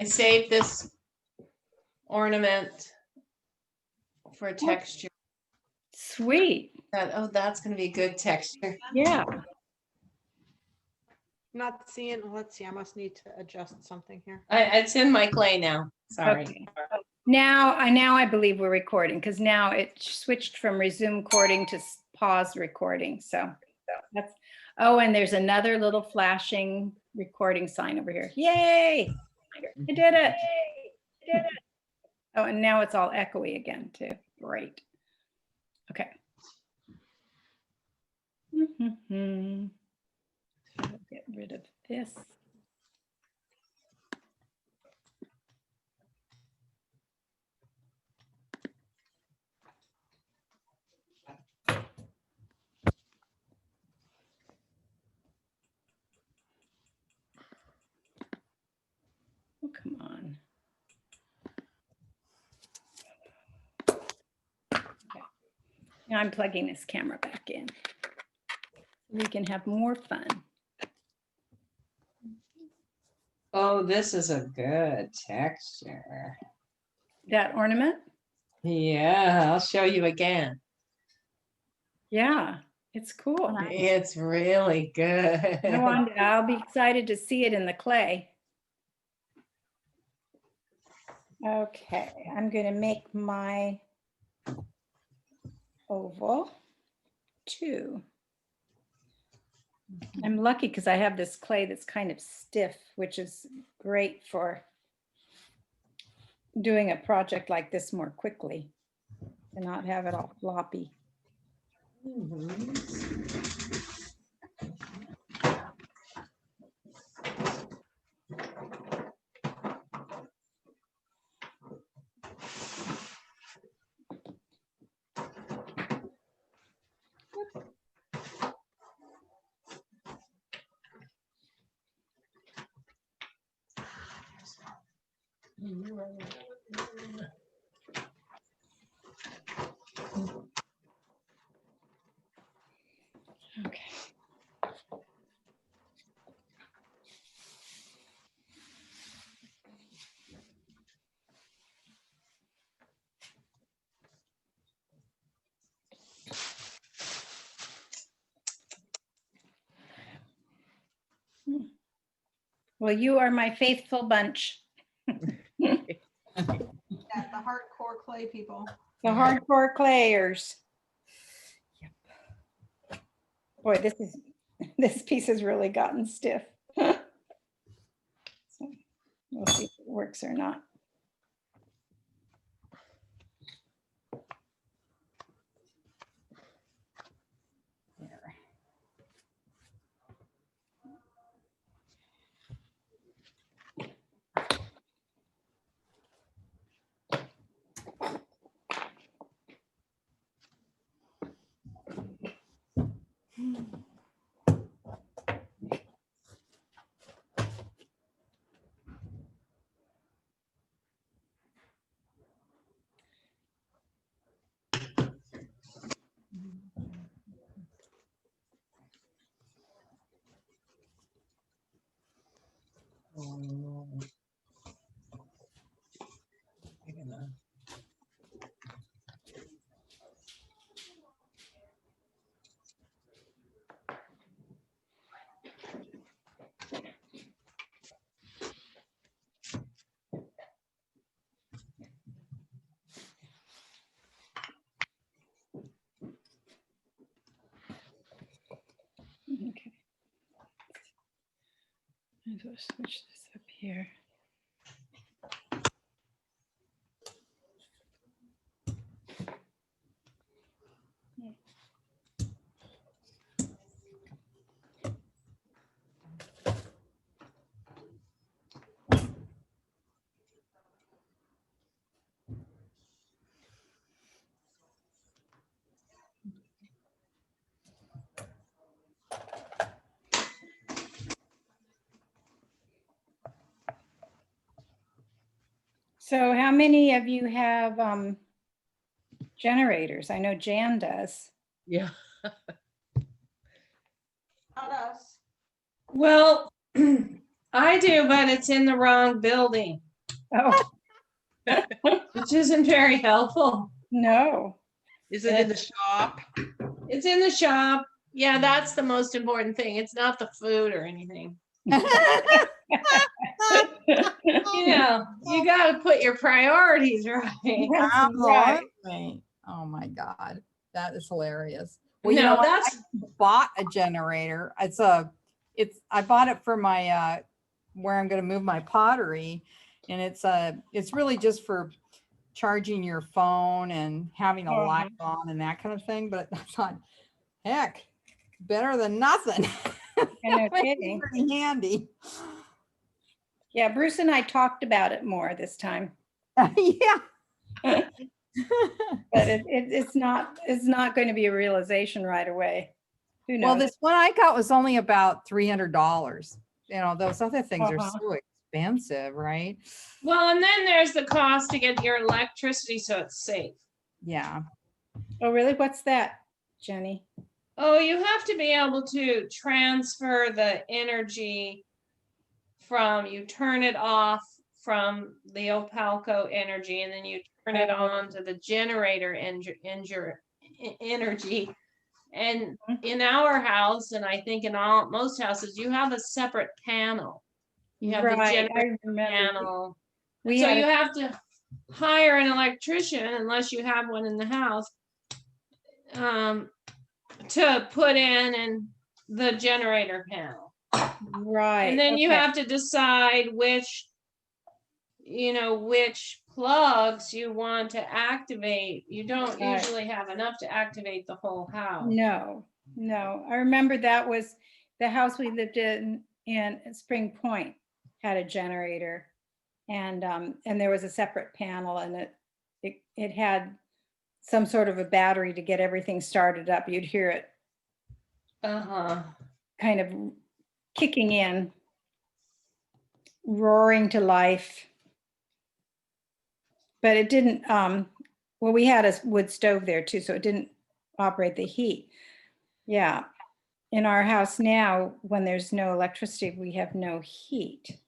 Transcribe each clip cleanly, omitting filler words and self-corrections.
saved this ornament for texture. Sweet. Oh, that's going to be good texture. Yeah. Not seeing, let's see, I must need to adjust something here. It's in my clay now. Sorry. Okay. Now I believe we're recording because now it switched from resume recording to pause recording. So that's, oh, and there's another little flashing recording sign over here. Yay! I did it. Oh, and now it's all echoey again too. Great. Okay. I'll get rid of this. Oh, come on. Okay. Now I'm plugging this camera back in. We can have more fun. Oh, this is a good texture. That ornament? Yeah, I'll show you again. Yeah, it's cool. It's really good. I'll be excited to see it in the clay. Okay, I'm going to make my oval 2. I'm lucky because I have this clay that's kind of stiff, which is great for doing a project like this more quickly and not have it all floppy. Okay. Well, you are my faithful bunch. Yeah, the hardcore clay people. The hardcore clayers. Yep. Boy, this piece has really gotten stiff. So we'll see if it works or not. There. Okay. I'm going to switch this up here. So how many of you have generators? I know Jan does. Yeah. Not us. Well, I do, but it's in the wrong building. Oh, which isn't very helpful. no. Is it in the shop? It's in the shop. Yeah, that's the most important thing. It's not the food or anything. You know, you got to put your priorities right. That's right. Absolutely. Oh my God, that is hilarious. Well, you know No, what? I that's bought a generator. I bought it for my where I'm going to move my pottery, and it's really just for charging your phone and having a light on and that kind of thing. But I thought, heck, better than nothing. No It's kidding. pretty handy. Yeah, Bruce and I talked about it more this time, Yeah. but it's not going to be a realization right away. Who Well, knows? this one I got was only about $300. You know, those other things are Uh-huh. so expensive, right? well, and then there's the cost to get your electricity so it's safe. Yeah. Oh, really? What's that, Jenny? Oh, you have to be able to transfer the energy from, you turn it off from the Opalco energy and then you turn it on to the generator energy. And in our house, and I think in most houses, you have a separate panel. You have the Right, generator I remember. panel. We So had you a- have to hire an electrician unless you have one in the house to put in the generator panel. right. And then you okay. have to decide which plugs you want to activate. You don't Right. usually have enough to activate the whole house. No. I remember that was the house we lived in Spring Point had a generator, and there was a separate panel, and it had some sort of a battery to get everything started up. You'd hear it Uh-huh. kind of kicking in, roaring to life. But it didn't, well, we had a wood stove there too, so it didn't operate the heat. Yeah. In our house now, when there's no electricity, we have no heat.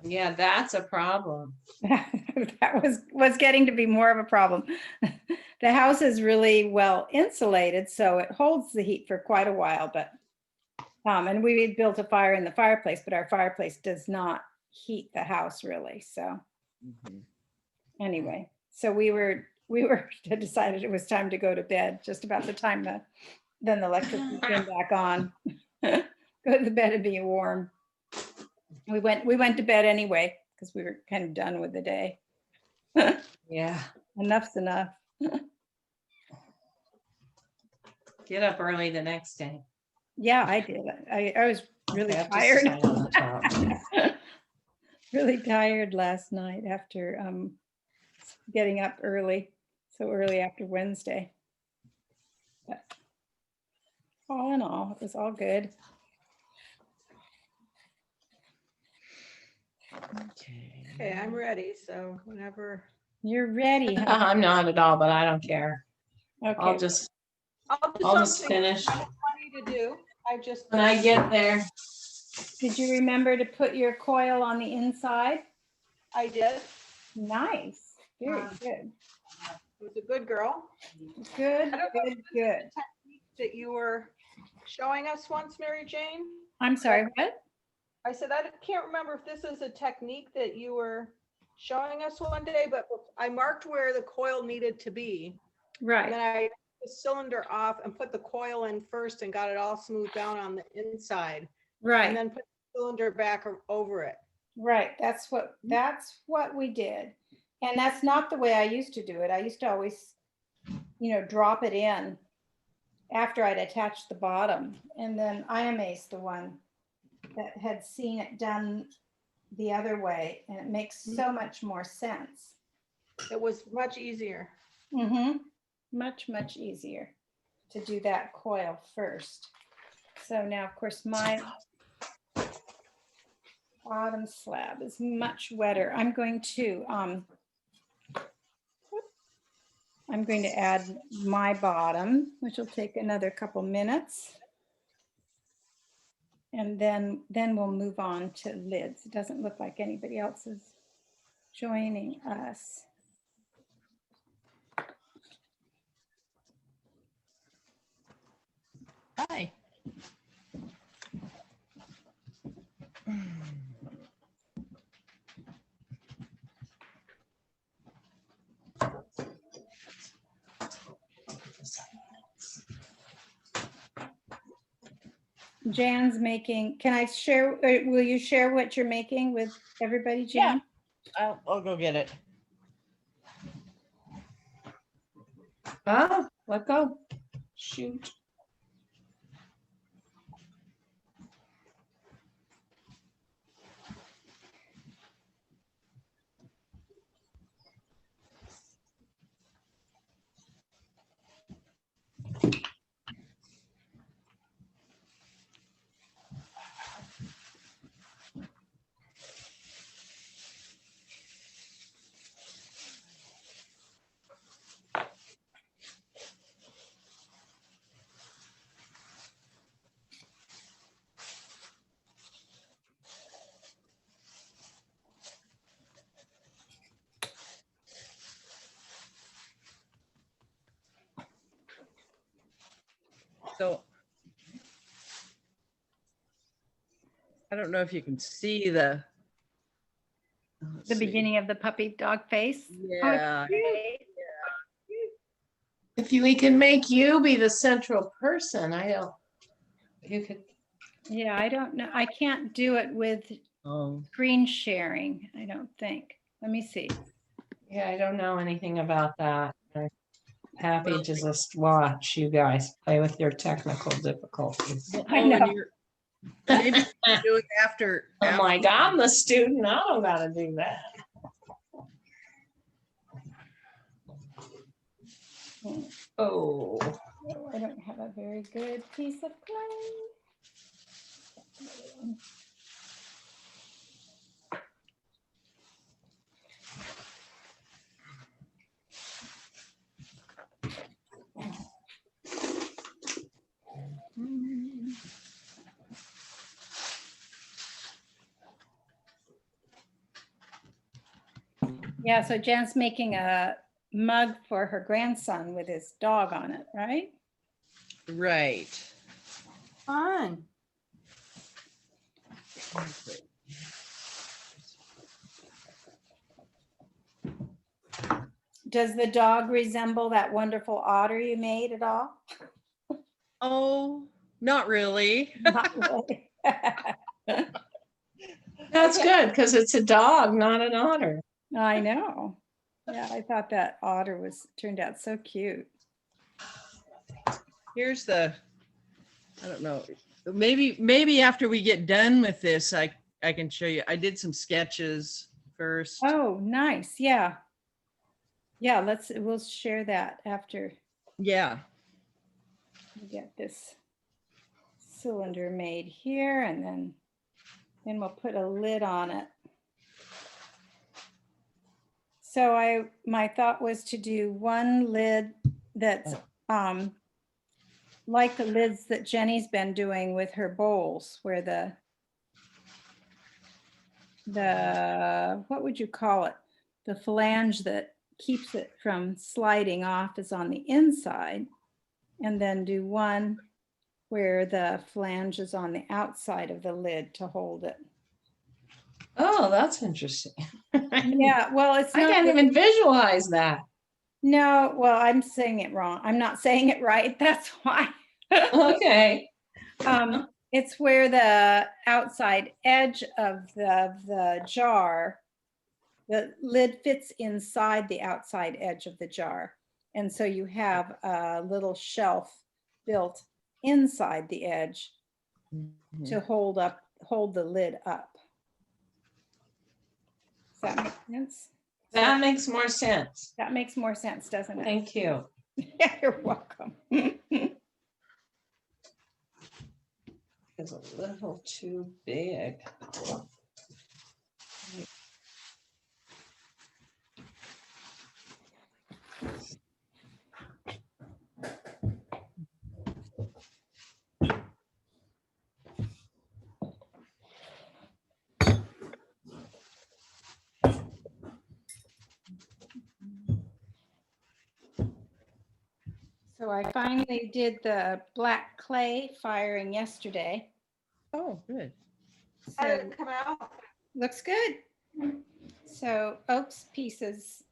Yeah, that's a problem. That was getting to be more of a problem. The house is really well insulated, so it holds the heat for quite a while, but and we had built a fire in the fireplace, but our fireplace does not heat the house really. So anyway, so we were decided it was time to go to bed just about the time then the electricity came back on. Go to the bed and be warm. We went to bed anyway because we were kind of done with the day. Yeah. Enough's enough. Get up early the next day. Yeah, I did. I was really Okay, I'll just tired. sign on the top. Really tired last night after getting up early, so early after Wednesday. But all in all, it was all good. Okay, I'm ready, so whenever. You're ready, huh? I'm not at all, but I don't care. I'll Okay. just I'll do I'll just something finish funny to do. I just. when I get there. Did you remember to put your coil on the inside? I did. Nice. Very good. It was a good girl. Good, I don't know if good. that you were showing us once, Mary Jane. I'm sorry, what? I said, I can't remember if this is a technique that you were showing us one day, but I marked where the coil needed to be. And Right, then I took the cylinder off and put the coil in first and got it all smoothed down on the inside. And right, then put the cylinder back over it. right. That's what we did. And that's not the way I used to do it. I used to always, drop it in after I'd attached the bottom. And then IMA's the one that had seen it done the other way, and it makes so much more sense. It was much easier. Much easier to do that coil first. So now, of course, my bottom slab is much wetter. I'm going to add my bottom, which will take another couple minutes. And then we'll move on to lids. It doesn't look like anybody else's joining us. Hi. Jan's making, can I share, will you share what you're making with everybody, Yeah. Jan? I'll go get it. Ah, let go. Shoot. So I don't know if you can see the let's The see. beginning of the puppy dog face? Yeah. If we can make you be the central person, I don't, you could, Yeah, I don't know. I can't do it with Oh, screen sharing, I don't think. Let me see. yeah, I don't know anything about that. I'm happy to just watch you guys play with your technical difficulties. well, I oh, and know. maybe you can do it after. I'm like, I'm the student, I don't gotta do that. Oh, I don't have a very good piece of clay. Yeah, so Jan's making a mug for her grandson with his dog on it, right? Right. Fun. Does the dog resemble that wonderful otter you made at all? Oh, not really. Not really. that's good, because it's a dog, not an otter. I know. Yeah, I thought that otter turned out so cute. Here's the, I don't know. Maybe after we get done with this, I can show you. I did some sketches first. Oh, nice. Yeah. Yeah, we'll share that after Yeah. we get this cylinder made here, and then we'll put a lid on it. So my thought was to do one lid that's like the lids that Jenny's been doing with her bowls, where the what would you call it? The flange that keeps it from sliding off is on the inside, and then do one where the flange is on the outside of the lid to hold it. Oh, that's interesting. Yeah, well, it's I not. can't even visualize that. No, well, I'm saying it wrong. I'm not saying it right. That's why. Okay. It's where the outside edge of the jar, the lid fits inside the outside edge of the jar. And so you have a little shelf built inside the edge Mhm. to hold the lid up. Does that make sense? That makes more sense. That makes more sense, doesn't it? Thank you. Yeah, you're welcome. It's a little too big. So I finally did the black clay firing yesterday. Oh, good. How did So it come out? looks good. So Oak's pieces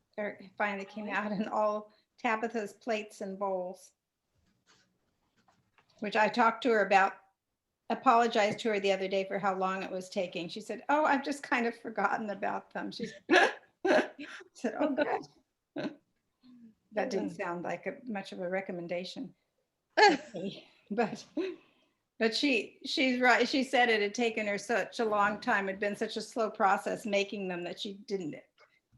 finally came out and all Tabitha's plates and bowls, which I talked to her about, apologized to her the other day for how long it was taking. She said, "Oh, I've just kind of forgotten about them." She said, "Oh, good." That didn't sound like much of a recommendation, but she's right. She said it had taken her such a long time. It'd been such a slow process making them that she didn't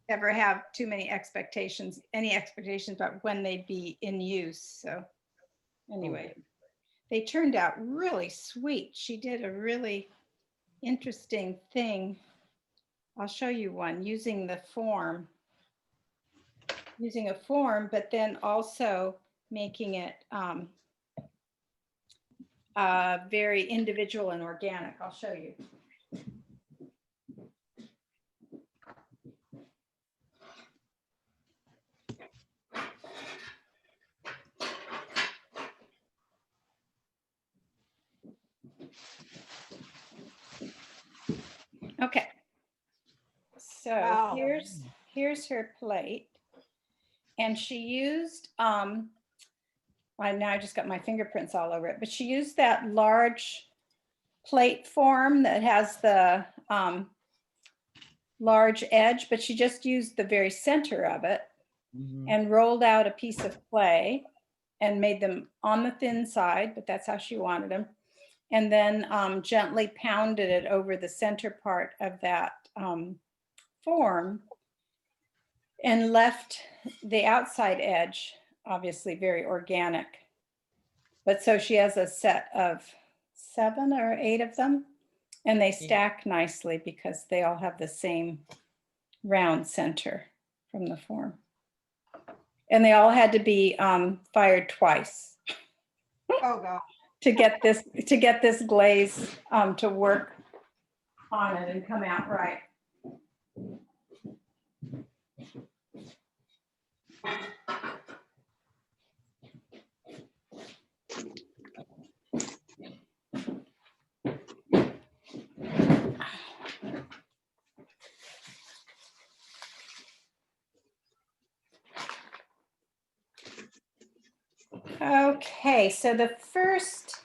ever have too many expectations, any expectations about when they'd be in use. So anyway, they turned out really sweet. She did a really interesting thing. I'll show you one using the form, using a form, but then also making it very individual and organic. I'll show you. Okay. So Wow. here's her plate. And she used, well, now I just got my fingerprints all over it, but she used that large plate form that has the large edge, but she just used the very center of it and rolled out a piece of clay and made them on the thin side, but that's how she wanted them. And then gently pounded it over the center part of that form and left the outside edge, obviously very organic. But so she has a set of 7 or 8 of them, and they stack nicely because they all have the same round center from the form. And they all had to be fired twice Oh, God. to get this glaze to work on it and come out right. Okay, so the first,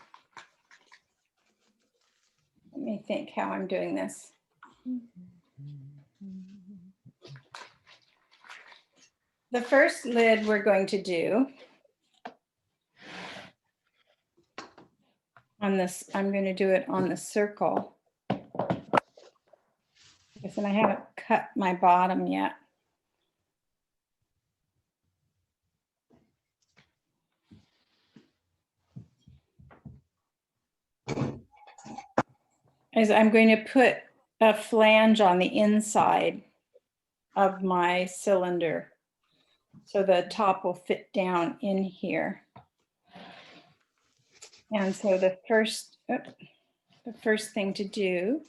let me think how I'm doing this. The first lid we're going to do on this, I'm going to do it on the circle. Because then I haven't cut my bottom yet. Is I'm going to put a flange on the inside of my cylinder. So the top will fit down in here. And so the first thing to do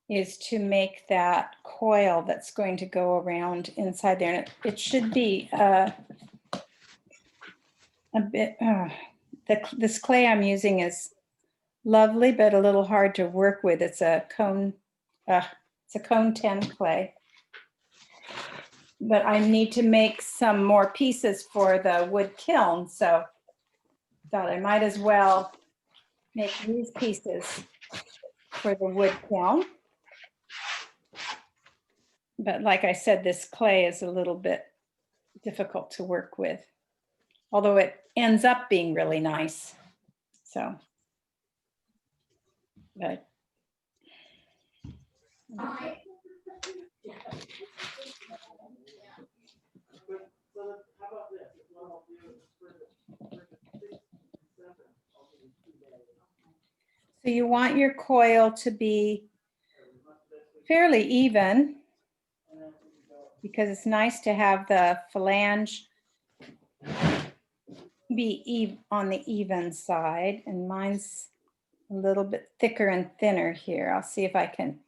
is to make that coil that's going to go around inside there. And it should be a bit, this clay I'm using is lovely, but a little hard to work with. It's a cone 10 clay. But I need to make some more pieces for the wood kiln. So thought I might as well make these pieces for the wood kiln. But like I said, this clay is a little bit difficult to work with, although it ends up being really nice. So, but. So you want your coil to be fairly even because it's nice to have the flange be on the even side, and mine's a little bit thicker and thinner here. I'll see if I can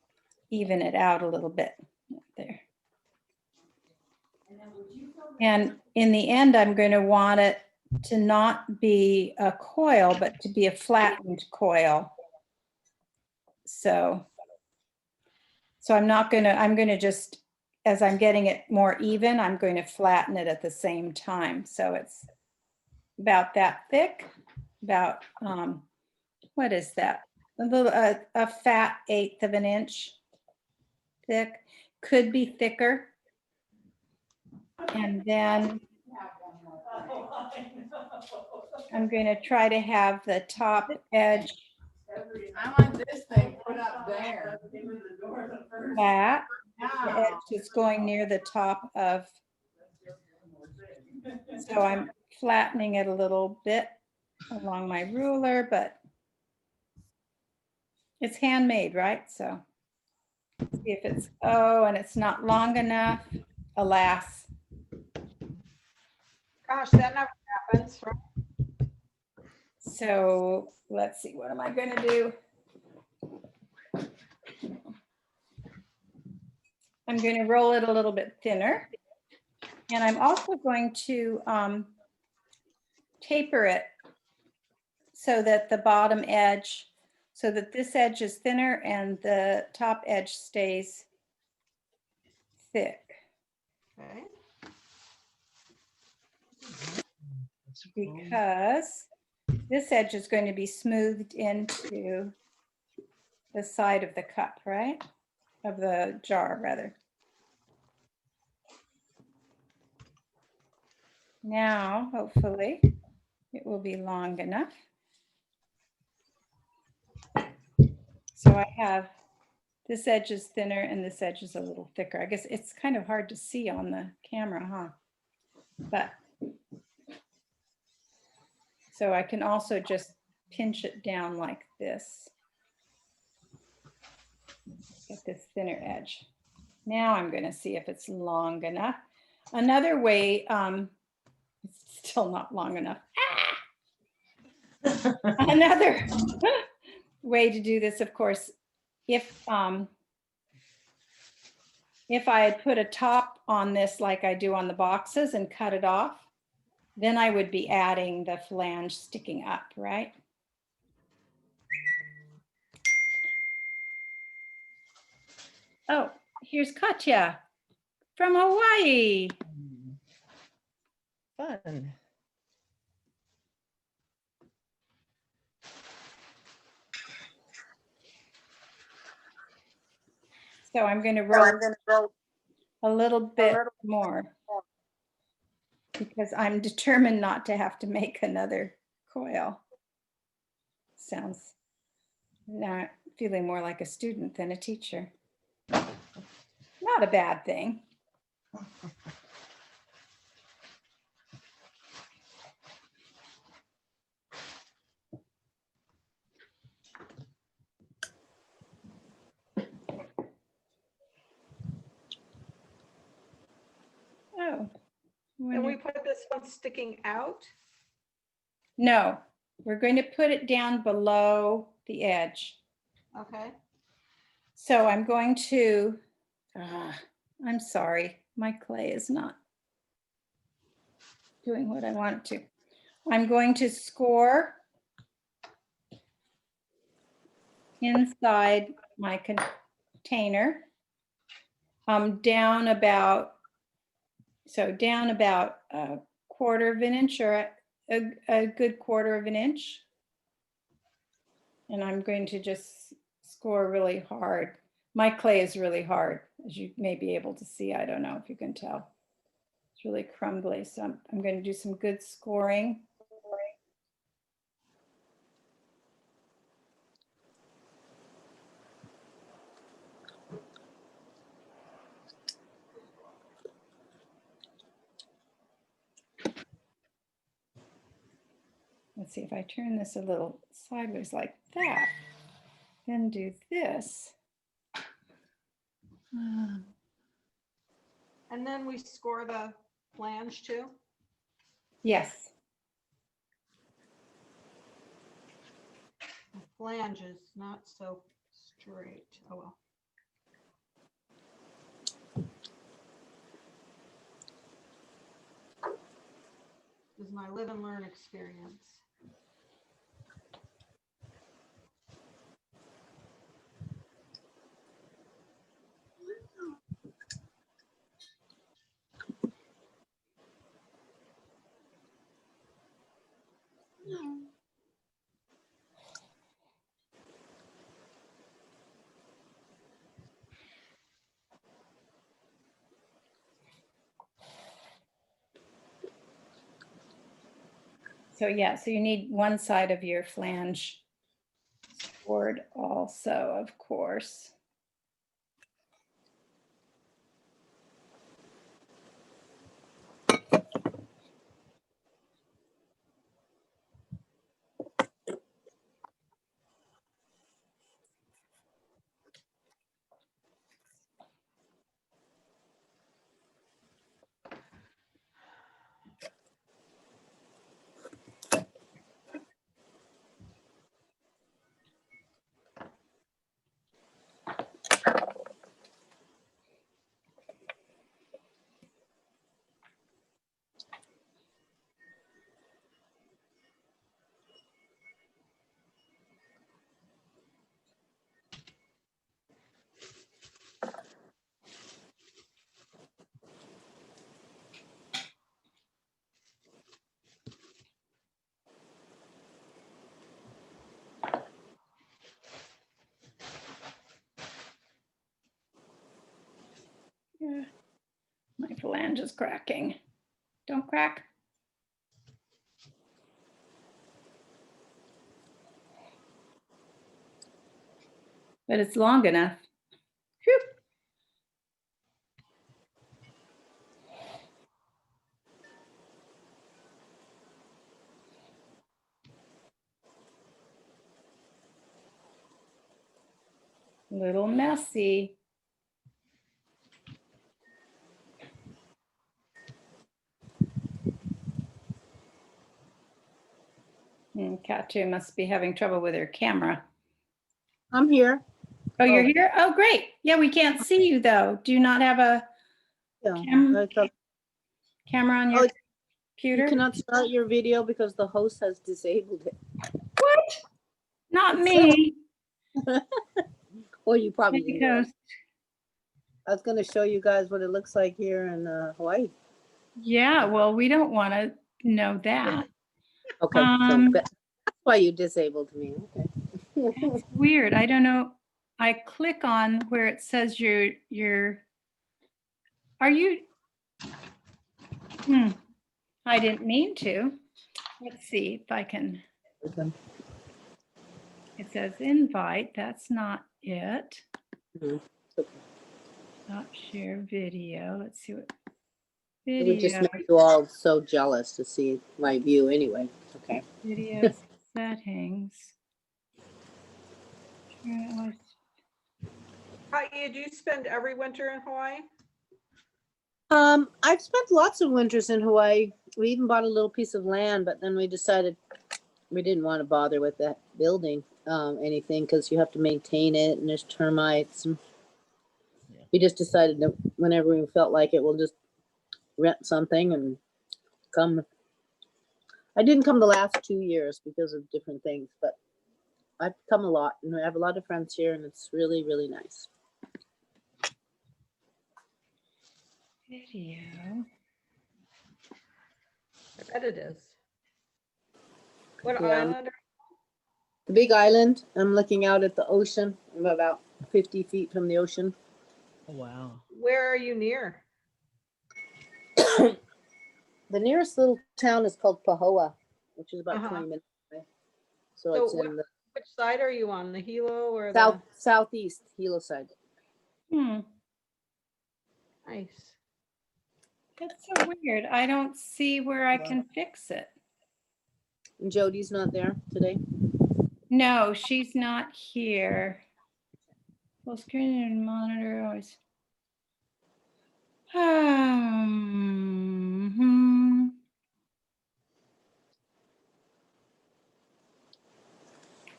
even it out a little bit there. And in the end, I'm going to want it to not be a coil, but to be a flattened coil. So I'm gonna just, as I'm getting it more even, I'm going to flatten it at the same time. So it's about that thick, about, what is that? A little, a fat 1/8 of an inch thick, could be thicker. And then I'm going to try to have the top edge I want this thing put up there. flat. The edge is going near the top of, so I'm flattening it a little bit along my ruler, but it's handmade, right? So see if it's, oh, and it's not long enough, alas. Gosh, that never happens, right? So let's see, what am I going to do? I'm going to roll it a little bit thinner. And I'm also going to taper it so that the bottom edge, so that this edge is thinner and the top edge stays thick. Okay. Because this edge is going to be smoothed into the side of the cup, right? Of the jar, rather. Now, hopefully, it will be long enough. So I have, this edge is thinner and this edge is a little thicker. I guess it's kind of hard to see on the camera, huh? But, so I can also just pinch it down like this. Get this thinner edge. Now I'm going to see if it's long enough. Another way, it's still not long enough. Another way to do this, of course, if I had put a top on this like I do on the boxes and cut it off, then I would be adding the flange sticking up, right? Oh, here's Katya from Hawaii. Fun. So I'm going to roll a little bit more because I'm determined not to have to make another coil. Sounds not feeling more like a student than a teacher. Not a bad thing. Oh. And we put this one sticking out. No, we're going to put it down below the edge. Okay. So I'm going to, I'm sorry, my clay is not doing what I want it to. I'm going to score inside my container, down about a 1/4 of an inch or a good 1/4 of an inch. And I'm going to just score really hard. My clay is really hard, as you may be able to see. I don't know if you can tell. It's really crumbly. So I'm going to do some good scoring. Let's see if I turn this a little sideways like that, then do this. And then we score the flange too. Yes. The flange is not so straight. Oh well. is my live and learn experience. So yeah, so you need one side of your flange board also, of course. Yeah, my phalange is cracking. Don't crack. But it's long enough. Whew. Little messy. Katya must be having trouble with her camera. I'm here. Oh, you're Oh. here? Oh, great. Yeah, we can't see you though. Do you not have a Yeah. Cam- I thought camera on Oh, your you computer? cannot start your video because the host has disabled it. What? Not me. Or you probably Maybe didn't know. Ghost. I was going to show you guys what it looks like here in Hawaii. Yeah, well, we don't want to know that. Okay, so Um, that's why you disabled me. Okay. That's weird. I don't know. I click on where it says are you? I didn't mean to. Let's see if I can. Okay. It says invite. That's not it. Mhm. Okay. Not share video. Let's see what It would just video, make you all so jealous to see my view anyway. Okay. video settings. Katya, do you spend every winter in Hawaii? I've spent lots of winters in Hawaii. We even bought a little piece of land, but then we decided we didn't want to bother with that building anything because you have to maintain it and there's termites. And we just decided that whenever we felt like it, we'll just rent something and come. I didn't come the last 2 years because of different things, but I've come a lot and I have a lot of friends here and it's really, really nice. Video. I bet it is. What Yeah. island? The big island, I'm looking out at the ocean. I'm about 50 feet from the ocean. Oh, wow. Where are you near? The nearest little town is called Pahoa, which is about Uh-huh. 20 minutes away. So So it's in the Which side are you on? The Hilo or southeast Hilo side. Nice. That's so weird. I don't see where I can fix it. And Jody's not there today. No, she's not here. Full screen and monitor always.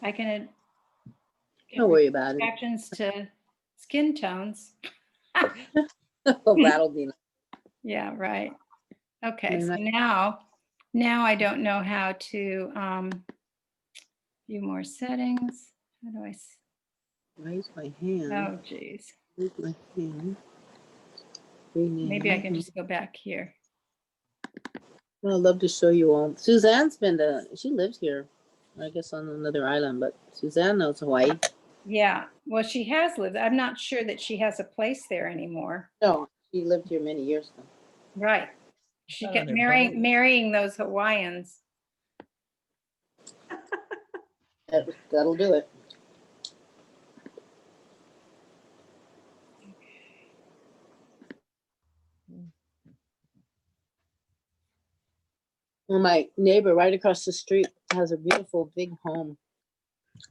I can Don't worry about it. actions to skin tones. Oh, that'll be nice. Yeah, right. Okay, so Right. now Now I don't know how to view more settings. How do I? Raise my hand. Oh, geez. Raise my hand. Rename. Maybe I can just go back here. Well, I'd love to show you all. Suzanne's been to, she lives here, I guess on another island, but Suzanne knows Hawaii. Yeah, well, she has lived. I'm not sure that she has a place there anymore. No, she lived here many years ago. Right. She Not kept on their boat. marrying those Hawaiians. That'll do it. Well, my neighbor right across the street has a beautiful big home,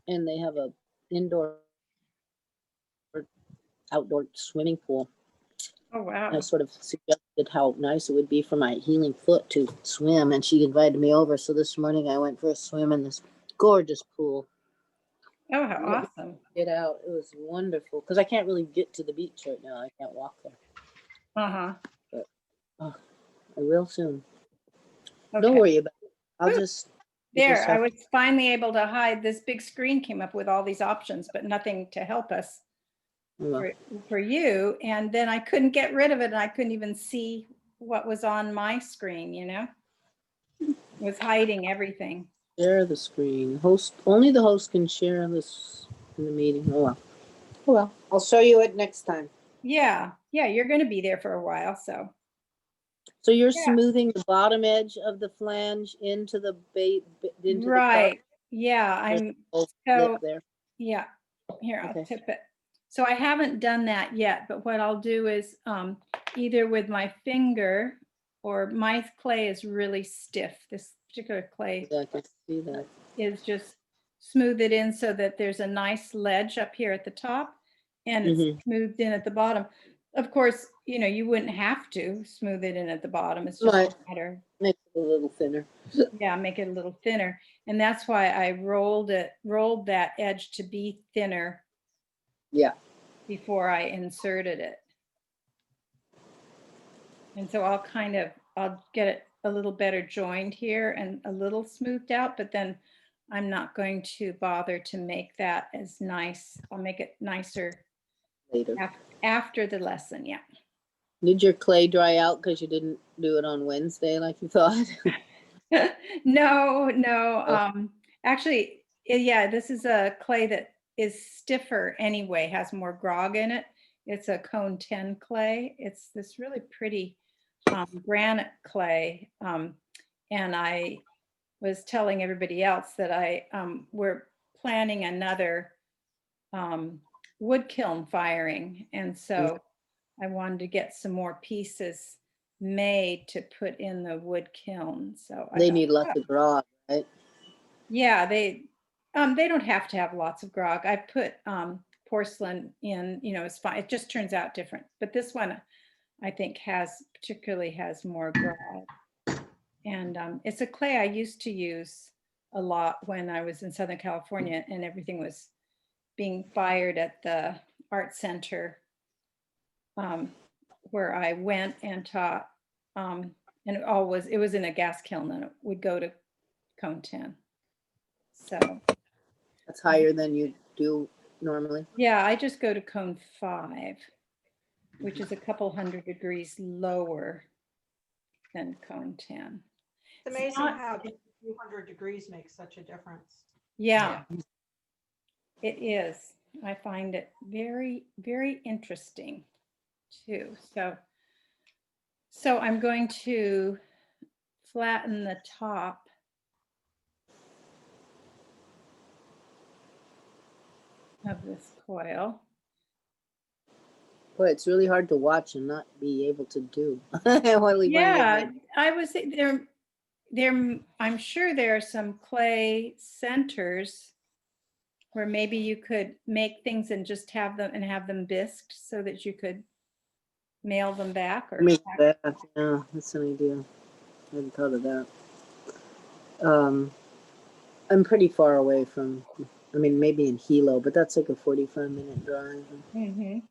and they have a indoor or outdoor swimming pool. Oh, wow. I sort of suggested how nice it would be for my healing foot to swim, and she invited me over. So this morning I went for a swim in this gorgeous pool. Oh, how awesome. Get out. It was wonderful because I can't really get to the beach right now. I can't walk there. Uh-huh. I will soon. Okay. Don't worry about it. I'll Whew. just There, just I have- was finally able to hide. This big screen came up with all these options, but nothing to help us well, for you. And then I couldn't get rid of it, and I couldn't even see what was on my screen, you know? It was hiding everything. share the screen. Host only the host can share this in the meeting. Oh well. Oh well. I'll show you it next time. Yeah, yeah, you're going to be there for a while, so. So you're Yeah. smoothing the bottom edge of the flange into the bait into Right, yeah, There's I'm, the so, lip there. yeah, here, I'll Okay. tip it. So I haven't done that yet, but what I'll do is either with my finger, or my clay is really stiff. This particular clay Yeah, I can see that. is just smooth it in so that there's a nice ledge up here at the top and it's Mhm. smoothed in at the bottom. Of course, you know, you wouldn't have to smooth it in at the bottom. It's just Right. a matter, Makes it a little thinner. yeah, make it a little thinner. And that's why I rolled that edge to be thinner Yeah. before I inserted it. And so I'll get it a little better joined here and a little smoothed out, but then I'm not going to bother to make that as nice. I'll make it nicer Later. after the lesson, yeah. Did your clay dry out because you didn't do it on Wednesday like you thought? No, Oh. actually, yeah, this is a clay that is stiffer anyway, has more grog in it. It's a cone 10 clay. It's this really pretty granite clay. And I was telling everybody else that we're planning another wood kiln firing. And so I wanted to get some more pieces made to put in the wood kiln. So I They thought, need lots "Oh, of grog, right? yeah, they don't have to have lots of grog. I put porcelain in, you know, it's fine. It just turns out different. But this one I think particularly has more grog. And it's a clay I used to use a lot when I was in Southern California and everything was being fired at the art center where I went and taught. And it was in a gas kiln and it would go to cone 10. So That's higher than you do normally. yeah, I just go to cone 5, which is a couple hundred degrees lower than cone 10. It's amazing not- how just a few hundred degrees makes such a difference. Yeah, it is. I find it very, very interesting too. So I'm going to flatten the top. Of this coil. Boy, it's really hard to watch and not be able to do. While we Yeah, I was there. I'm sure there are some clay centers where maybe you could make things and just have them bisqued so that you could mail them back or Make that. Yeah, that's an idea. I hadn't thought of that. I'm pretty far away from, I mean, maybe in Hilo, but that's like a 45-minute drive. Mhm.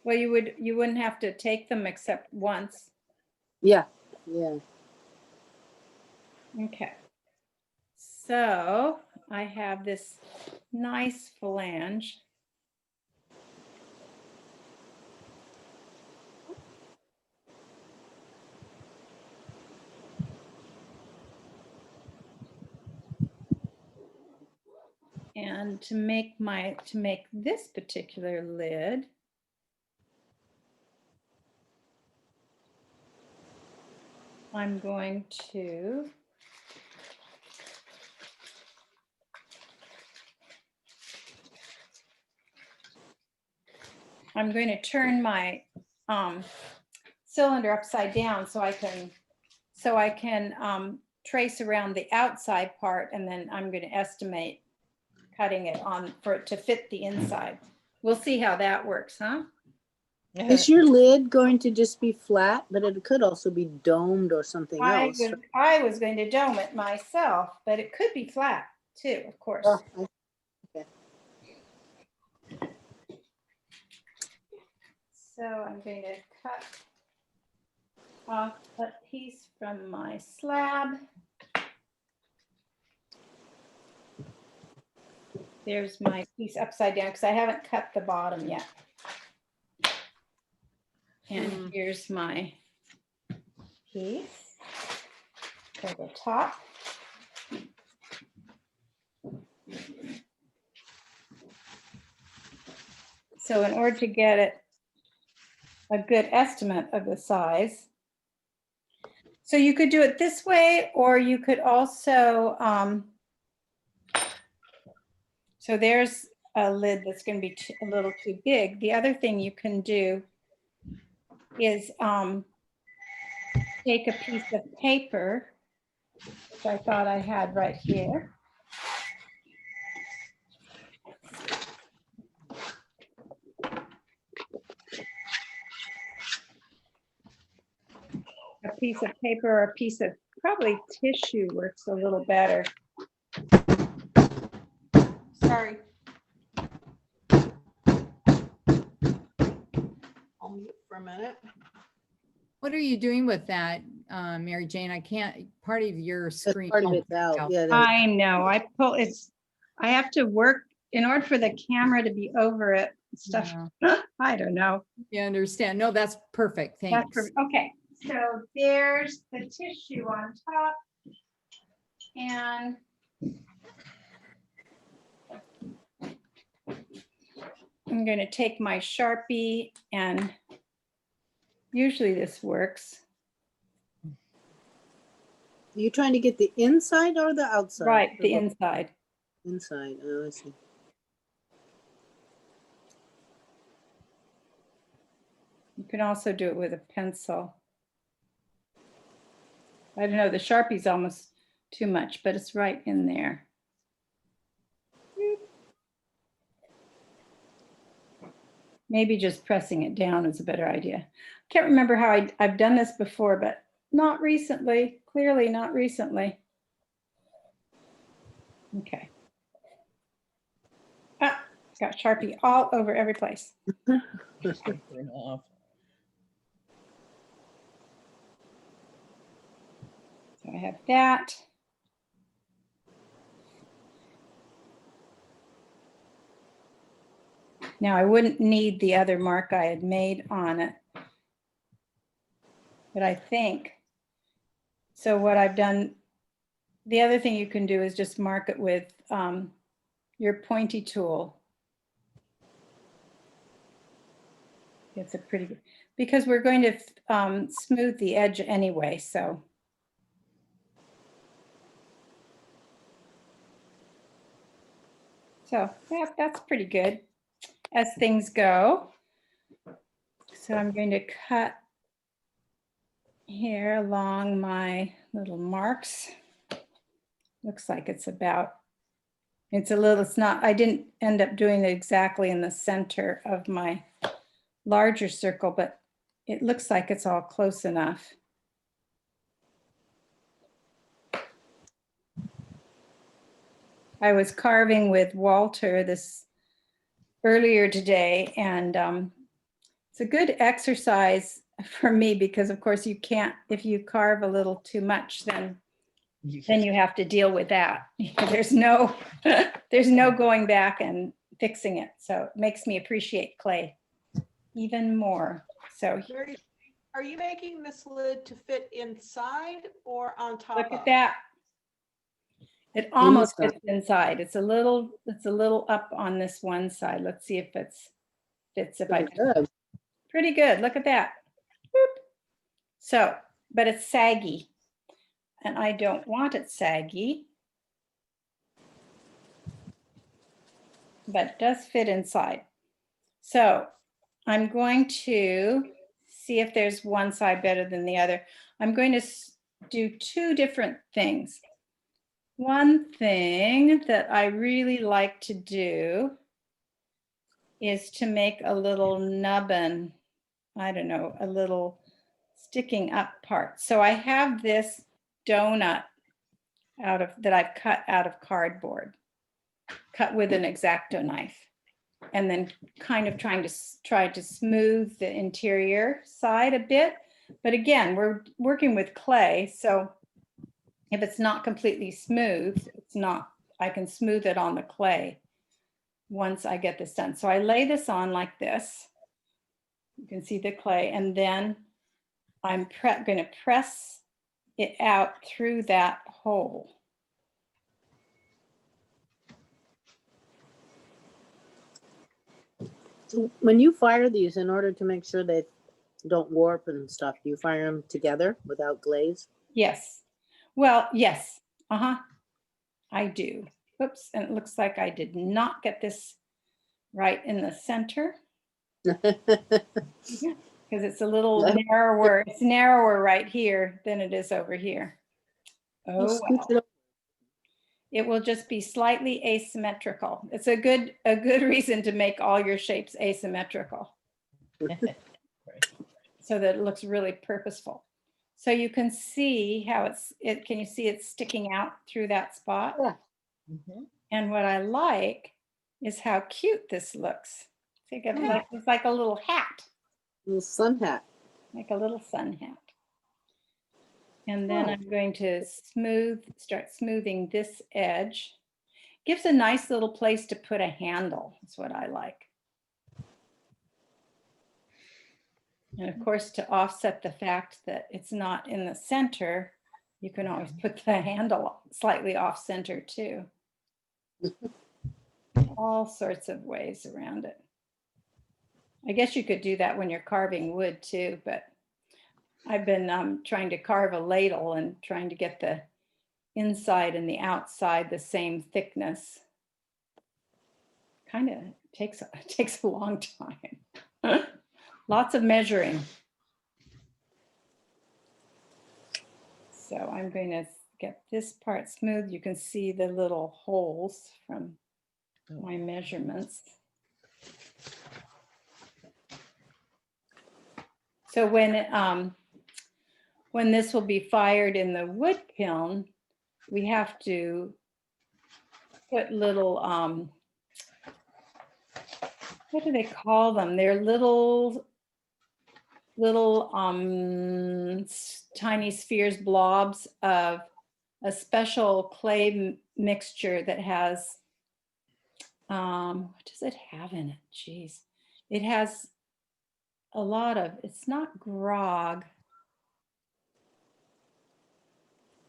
Well, you wouldn't have to take them except once. Yeah, yeah. Okay. So I have this nice flange. And to make this particular lid, I'm going to turn my cylinder upside down so I can trace around the outside part, and then I'm going to estimate cutting it on for it to fit the inside. We'll see how that works, huh? Is your lid going to just be flat, but it could also be domed or something else? I was going to dome it myself, but it could be flat too, of course. Oh, okay. So I'm going to cut off a piece from my slab. There's my piece upside down because I haven't cut the bottom yet. And here's my piece for the top. So in order to get it a good estimate of the size, so you could do it this way, or you could also, so there's a lid that's going to be a little too big. The other thing you can do is take a piece of paper, which I thought I had right here. A piece of paper or a piece of probably tissue works a little better. Sorry. I'll mute for a minute. What are you doing with that, Mary Jane? I can't, part of your That's screen. part of Oh, it's out. out. Yeah, I know, I have to work in order for the camera to be over it, stuff. Yeah. I don't know. You understand? No, that's perfect. That's Thanks. perfect. Okay, so there's the tissue on top. And I'm going to take my Sharpie, and usually this works. Are you trying to get the inside or the outside? Right, Or the both? inside. Inside. Oh, I see. You can also do it with a pencil. I don't know, the Sharpie's almost too much, but it's right in there. Maybe just pressing it down is a better idea. Can't remember how I've done this before, but not recently, clearly not recently. Okay. Ah, it's got Sharpie all over every place. Off. So I have that. Now I wouldn't need the other mark I had made on it. But I think, so what I've done, the other thing you can do is just mark it with your pointy tool. It's a pretty good, because we're going to smooth the edge anyway, so. So yeah, that's pretty good as things go. So I'm going to cut here along my little marks. Looks like it's about, it's not, I didn't end up doing it exactly in the center of my larger circle, but it looks like it's all close enough. I was carving with Walter this earlier today, and it's a good exercise for me, because of course you can't, if you carve a little too much, then You you have to deal with that. There's no, there's no going back and fixing it. So it makes me appreciate clay even more. So Mary, are you making this lid to fit inside or on top look of? at that. It almost Inside. fits inside. It's a little up on this one side. Let's see if fits if I, Good. pretty good. Look at that. Boop. So, but it's saggy and I don't want it saggy. But it does fit inside. So I'm going to see if there's one side better than the other. I'm going to do two different things. One thing that I really like to do is to make a little nubbin, I don't know, a little sticking up part. So I have this donut that I've cut out of cardboard, cut with an X-Acto knife, and then kind of try to smooth the interior side a bit. But again, we're working with clay, so if it's not completely smooth, I can smooth it on the clay once I get this done. So I lay this on like this. You can see the clay, and then I'm going to press it out through that hole. When you fire these, in order to make sure they don't warp and stuff, do you fire them together without glaze? Yes. Well, yes. I do. Oops. And it looks like I did not get this right in the center because it's a little narrower. It's narrower right here than it is over here. Oh, Scooch well. it up. It will just be slightly asymmetrical. It's a good reason to make all your shapes asymmetrical so that it looks really purposeful. So you can see how can you see it's sticking out through that spot? Yeah. Mhm. And what I like is how cute this looks. Think of it, it's like a little hat, Little sun hat. like a little sun hat. And then I'm going to start smoothing this edge. Gives a nice little place to put a handle. That's what I like. And of course, to offset the fact that it's not in the center, you can always put the handle slightly off center too. All sorts of ways around it. I guess you could do that when you're carving wood too, but I've been trying to carve a ladle and trying to get the inside and the outside the same thickness. Kind of takes a long time. Lots of measuring. So I'm going to get this part smooth. You can see the little holes from my measurements. So when this will be fired in the wood kiln, we have to put little, what do they call them? They're little tiny spheres, blobs of a special clay mixture that has, what does it have in it? Geez, it has a lot of, it's not grog.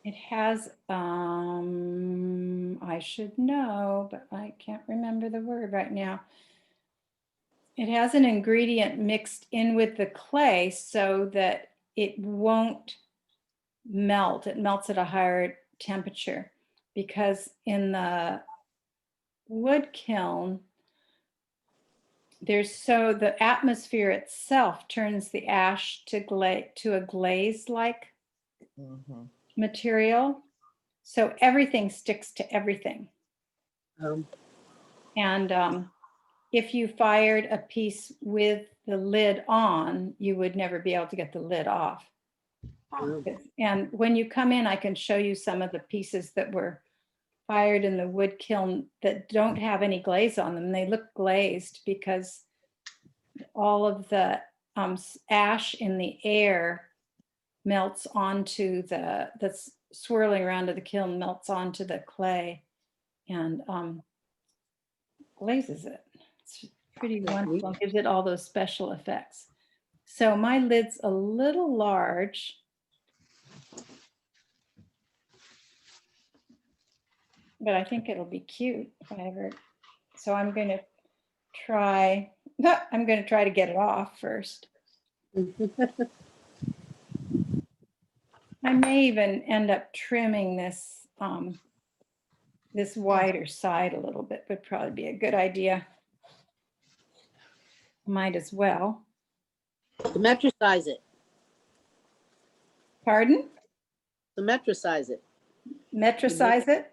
It has, I should know, but I can't remember the word right now. It has an ingredient mixed in with the clay so that it won't melt. It melts at a higher temperature because in the wood kiln, the atmosphere itself turns the ash to a glaze-like Mhm. material. So everything sticks to everything. And if you fired a piece with the lid on, you would never be able to get the lid off. And when you come in, I can show you some of the pieces that were fired in the wood kiln that don't have any glaze on them. They look glazed because all of the ash in the air melts onto that's swirling around to the kiln, melts onto the clay and glazes it. It's pretty wonderful, gives it all those special effects. So my lid's a little large. But I think it'll be cute if I ever, so I'm going to try to get it off first. I may even end up trimming this, this wider side a little bit, would probably be a good idea. Might as well. Symmetricize it. Pardon? Symmetricize it. Metricize it?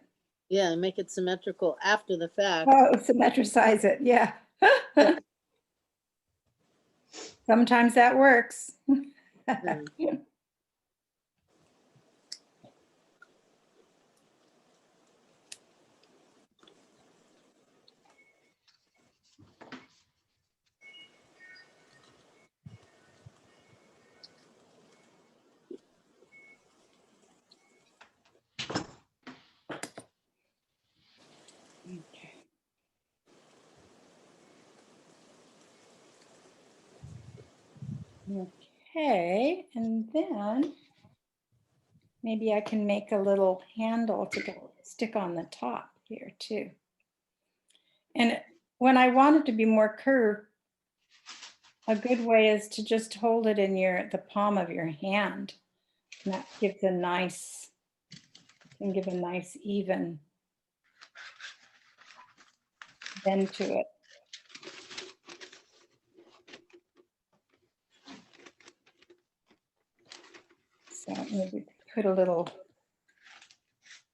Yeah, make it symmetrical after the fact. Oh, symmetricize it, yeah. Sometimes that works. Okay, and then maybe I can make a little handle to go stick on the top here too. And when I want it to be more curved, a good way is to just hold it in the palm of your hand. And that gives a nice, can give a nice even bend to it. So maybe put a little,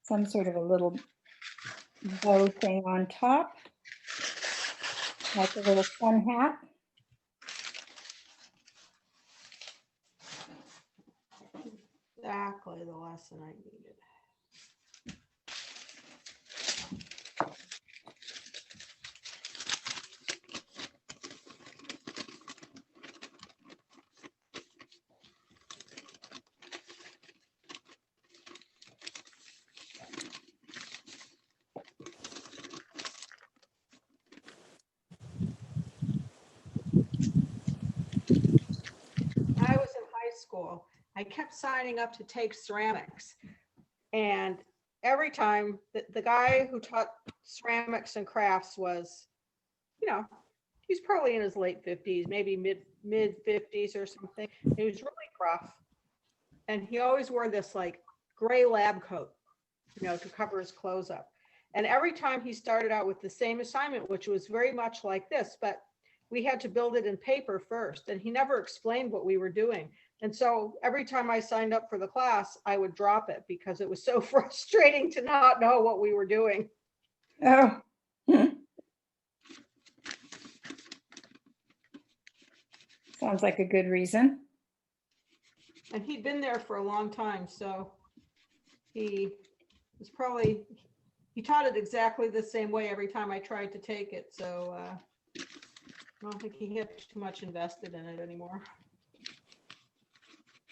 some sort of a little bow thing on top, like a little sun hat. Exactly the lesson I needed. I was in high school, I kept signing up to take ceramics. And every time the guy who taught ceramics and crafts was, you know, he's probably in his late 50s, maybe mid 50s or something. He was really rough. And he always wore this like gray lab coat, you know, to cover his clothes up. And every time he started out with the same assignment, which was very much like this, but we had to build it in paper first. And he never explained what we were doing. And so every time I signed up for the class, I would drop it because it was so frustrating to not know what we were doing. Oh. Sounds like a good reason. And he'd been there for a long time. So he was probably, he taught it exactly the same way every time I tried to take it. So I don't think he had too much invested in it anymore.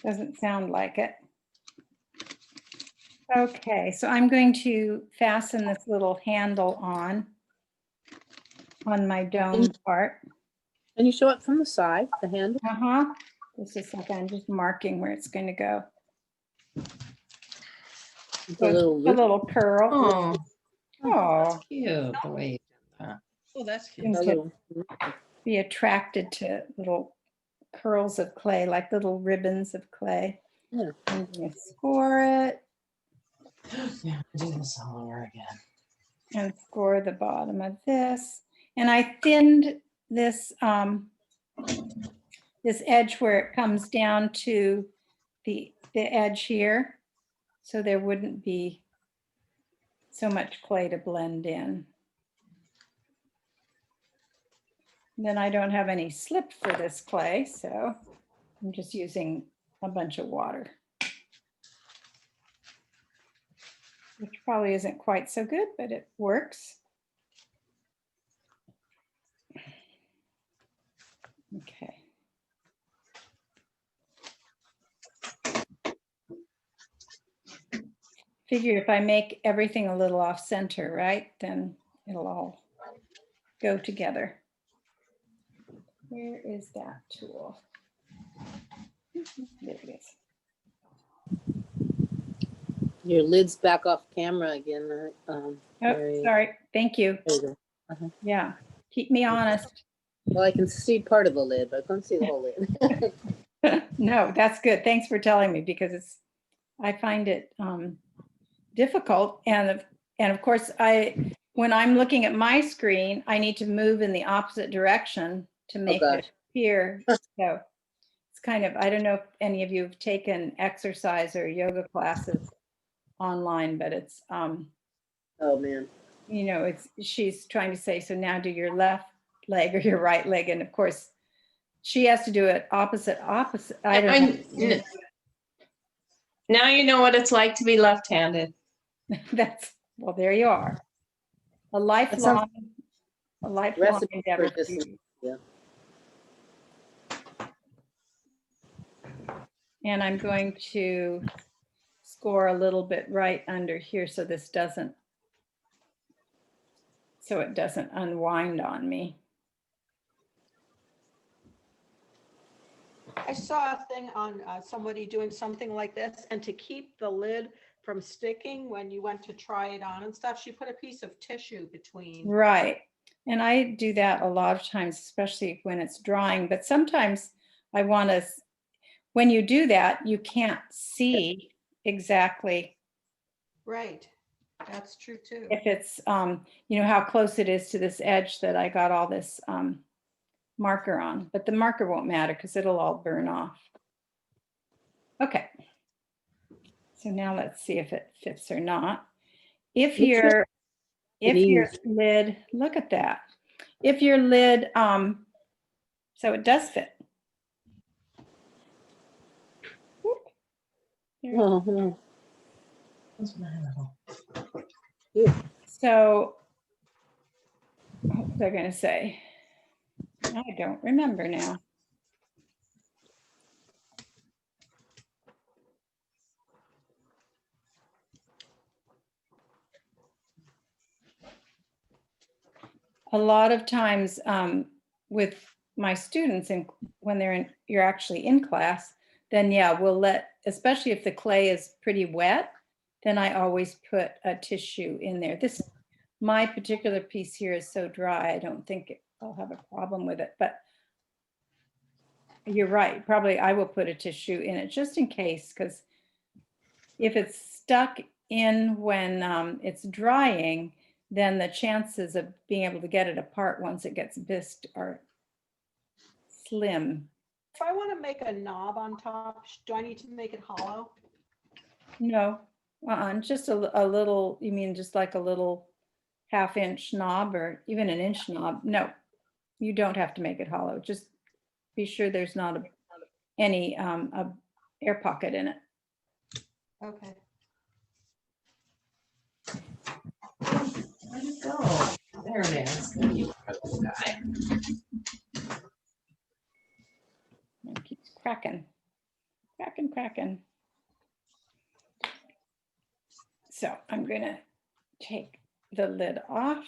Doesn't sound like it. Okay, so I'm going to fasten this little handle on my dome part. Can you show it from the side, the handle? Uh-huh. Just a second, I'm just marking where it's going to go. The little A loop. little curl. Oh, Oh, Cute the way you did that. oh, that's cute. seems A to little- be attracted to little curls of clay, like little ribbons of clay. Yeah. I'm going to score it Yeah, do this all over again. and score the bottom of this. And I thinned this this edge where it comes down to the edge here, so there wouldn't be so much clay to blend in. Then I don't have any slip for this clay, so I'm just using a bunch of water, which probably isn't quite so good, but it works. Okay. figure if I make everything a little off center, right, then it'll all go together. Where is that tool? There it is. Your lid's back off camera again. Oh, Mary. sorry. Thank you. There you go. Yeah, keep me honest. Well, I can see part of the lid, but I can't see the whole lid. No, that's good. Thanks for telling me because I find it difficult. And of course, when I'm looking at my screen, I need to move in the opposite direction to make it gosh. appear. So it's kind of, I don't know if any of you have taken exercise or yoga classes online, but it's, Oh, man. you know, she's trying to say, so now do your left leg or your right leg. And of course, she has to do it opposite. I don't know. Now you know what it's like to be left-handed. Well, there you are. A lifelong Recipe for endeavor. for dis- you. yeah. And I'm going to score a little bit right under here so it doesn't unwind on me. I saw a thing on somebody doing something like this, and to keep the lid from sticking when you went to try it on and stuff, she put a piece of tissue between. Right. And I do that a lot of times, especially when it's drying, but sometimes I want to, when you do that, you can't see exactly Right, that's true too. if it's, you know, how close it is to this edge that I got all this marker on, but the marker won't matter because it'll all burn off. Okay. So now let's see if it fits or not. If your lid, look at that. If your lid, so it does fit. There. Oh, no. What's my little- So what was I going to say? I don't remember now. A lot of times with my students, and when you're actually in class, then yeah, we'll let, especially if the clay is pretty wet, then I always put a tissue in there. My particular piece here is so dry, I don't think I'll have a problem with it, but you're right. Probably I will put a tissue in it just in case, because if it's stuck in when it's drying, then the chances of being able to get it apart once it gets bisqued are slim. If I want to make a knob on top, do I need to make it hollow? No, just a little, you mean just like a little half-inch knob or even an inch knob? No, you don't have to make it hollow. Just be sure there's not any air pocket in it. Okay. Where'd it go? There it is. You little guy. It keeps cracking. So I'm gonna take the lid off.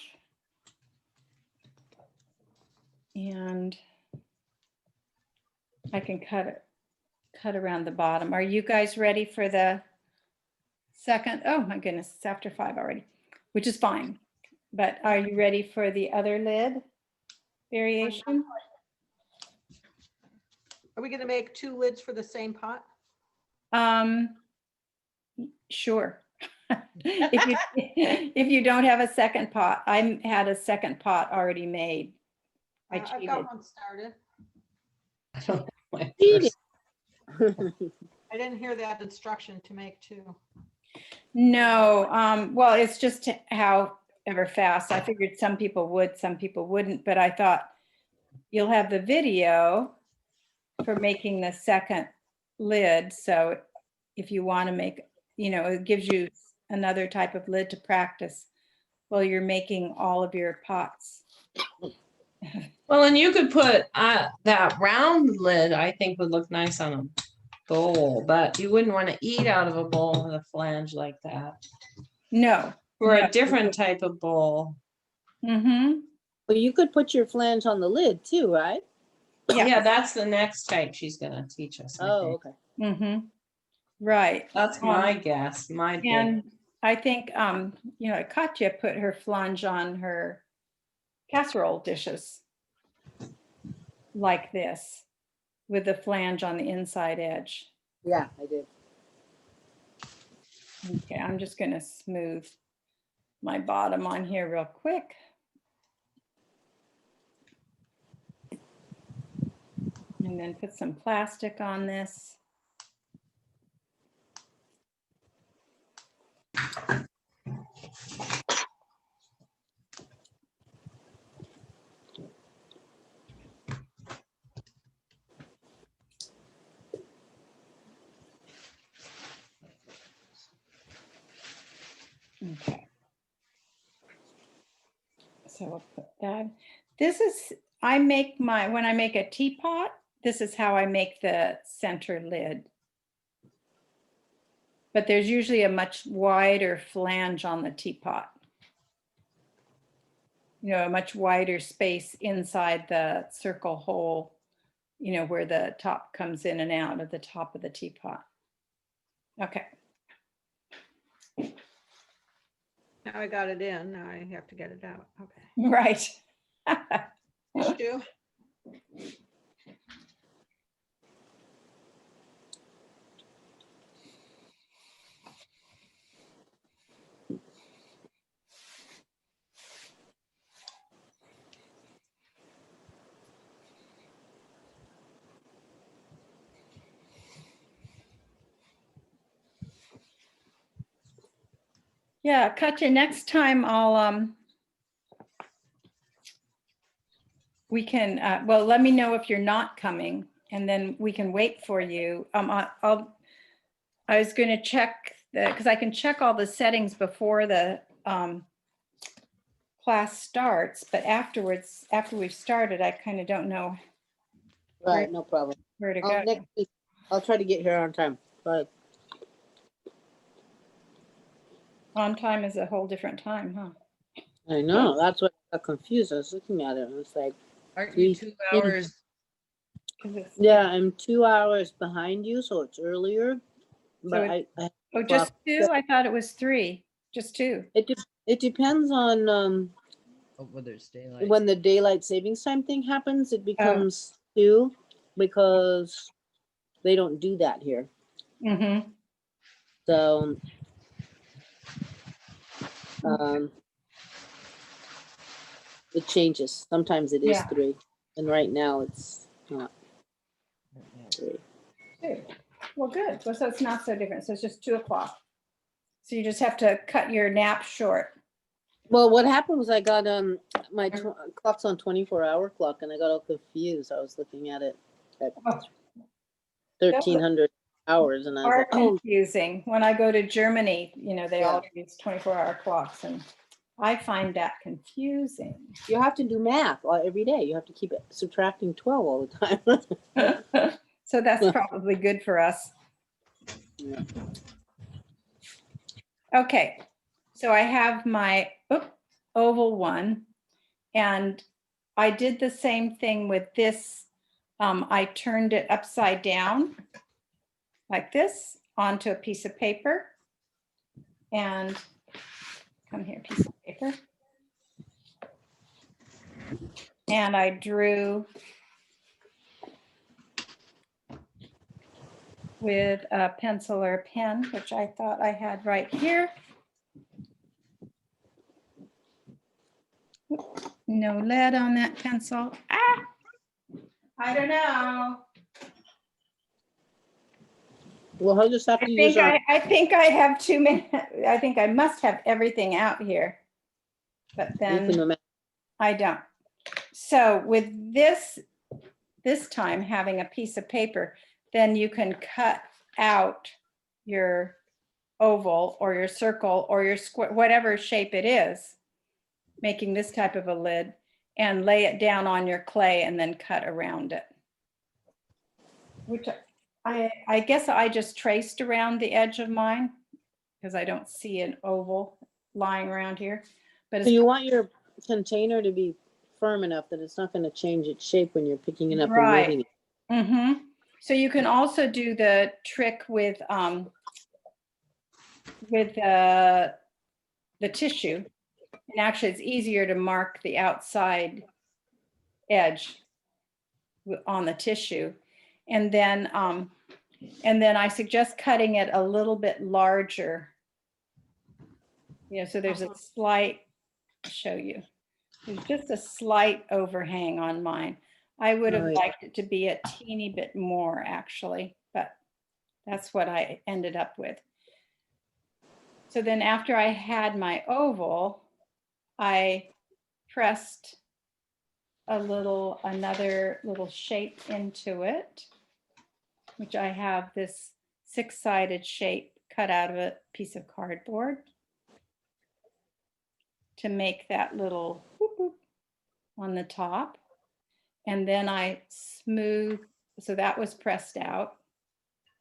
And I can cut around the bottom. Are you guys ready for the second? Oh my goodness, it's after 5 already, which is fine. But are you ready for the other lid variation? Are we going to make 2 lids for the same pot? Sure. If you don't have a second pot, I had a second pot already made. I I've cheated. got one started. I don't know my Cheating. first- I didn't hear that instruction to make 2. No, well, it's just however fast. I figured some people would, some people wouldn't, but I thought you'll have the video for making the second lid. So if you want to make, it gives you another type of lid to practice while you're making all of your pots. Well, and you could put that round lid, I think would look nice on bowl, but you wouldn't want to eat out of a bowl with a flange like that. No. For No. a different type of bowl. Mm-hmm. Well, you could put your flange on the lid too, right? Yeah. Yeah, that's the next type she's gonna teach us. I Oh, think. okay. Mm-hmm. Right. That's my guess, my big. And I think, Katya put her flange on her casserole dishes like this, with the flange on the inside edge. Yeah, I did. Okay, I'm just gonna smooth my bottom on here real quick. And then put some plastic on this. Okay. So I'll put that. This is, when I make a teapot, this is how I make the center lid. But there's usually a much wider flange on the teapot. A much wider space inside the circle hole, where the top comes in and out of the top of the teapot. Okay. Now I got it in, now I have to get it out. Okay. Right. Issue. Yeah, Katya, next time we can, well, let me know if you're not coming and then we can wait for you. I was going to check because I can check all the settings before the class starts, but afterwards, after we've started, I kind of don't know Right, no problem. where to go. Next week, I'll try to get here on time. But On time is a whole different time, huh? I know, that's what I got confused. I was looking at it and it's like, Aren't you 2 hours? 'Cause it's- yeah, I'm 2 hours behind you, so it's earlier. But it- I Oh, just two? I thought it was three, just two. it depends on Oh, whether it's daylight. when the daylight savings time thing happens, it becomes 2 because they don't do that here. Mm-hmm. So it changes. Sometimes it is Yeah. 3, and right now it's not 3. Well, good. So it's not so different. So it's just 2 o'clock. So you just have to cut your nap short. Well, what happened was I got my clock's on 24-hour clock, and I got all confused. I was looking at it at Oh. 1,300 hours, and I was Are like, oh, confusing. When I go to Germany, they Yeah. all use 24-hour clocks, and I find that confusing. you have to do math every day. You have to keep it subtracting 12 all the time. So that's probably good for us. Yeah. Okay, so I have my oval one, and I did the same thing with this. I turned it upside down like this onto a piece of paper, and come here, piece of paper. And I drew with a pencil or a pen, which I thought I had right here. No lead on that pencil. I don't know. Well, I'll just have I to use think I have too many. I think I must have everything out here, but then I don't. So with this time having a piece of paper, then you can cut out your oval or your circle or your square, whatever shape it is, making this type of a lid, and lay it down on your clay and then cut around it. Which I guess I just traced around the edge of mine because I don't see an oval lying around here. But So it's you want your container to be firm enough that it's not gonna change its shape when you're picking it up and right. moving it. Mm-hmm. So you can also do the trick with the tissue. And actually it's easier to mark the outside edge on the tissue. And then I suggest cutting it a little bit larger. You know, so there's a slight, I'll show you. There's just a slight overhang on mine. I would have Right. liked it to be a teeny bit more actually, but that's what I ended up with. So then after I had my oval, I pressed another little shape into it, which I have this 6-sided shape cut out of a piece of cardboard to make that little whoop whoop on the top. And then I smooth, so that was pressed out.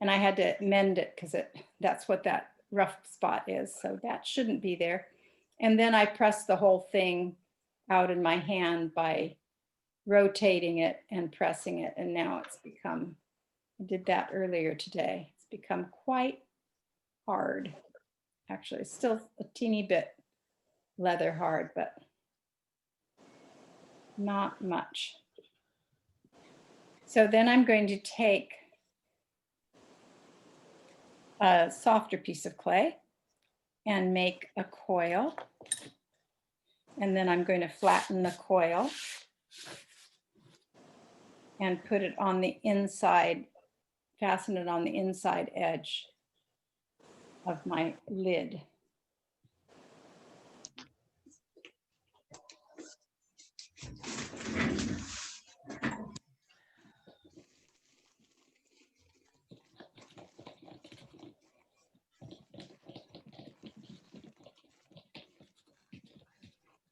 And I had to mend it because that's what that rough spot is. So that shouldn't be there. And then I pressed the whole thing out in my hand by rotating it and pressing it. And now it's become, I did that earlier today. It's become quite hard. Actually, it's still a teeny bit leather hard, but not much. So then I'm going to take a softer piece of clay and make a coil. And then I'm going to flatten the coil and put it on the inside, fasten it on the inside edge of my lid.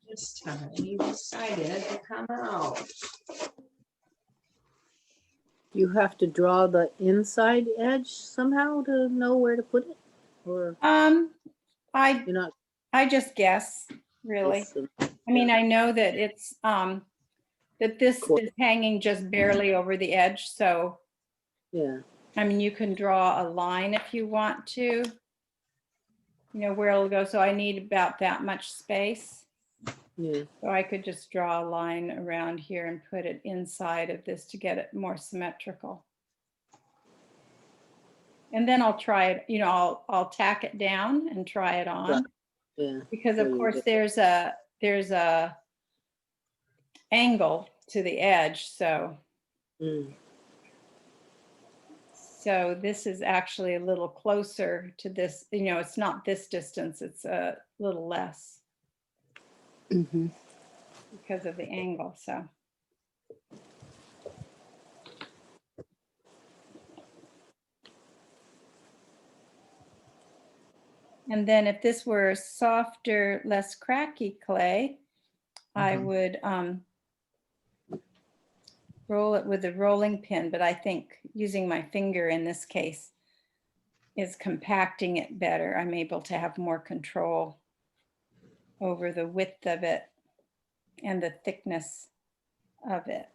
This time you decided to come out. You have to draw the inside edge somehow to know where to put it? Or I you're not? just guess, really. Listen. I mean, I know that it's that this Cool. is hanging just barely over the edge. So, Yeah, I mean, you can draw a line if you want to, you know, where it'll go. So I need about that much space. yeah. So I could just draw a line around here and put it inside of this to get it more symmetrical. And then I'll try it, you know, I'll tack it down and try it on. Right. Yeah. Because So of you course get- there's a angle to the edge. So Mm. this is actually a little closer to this, you know, it's not this distance, it's a little less Mhm. because of the angle, so. And then if this were softer, less cracky clay, I would roll it with a rolling pin, but I think using my finger in this case is compacting it better. I'm able to have more control over the width of it and the thickness of it.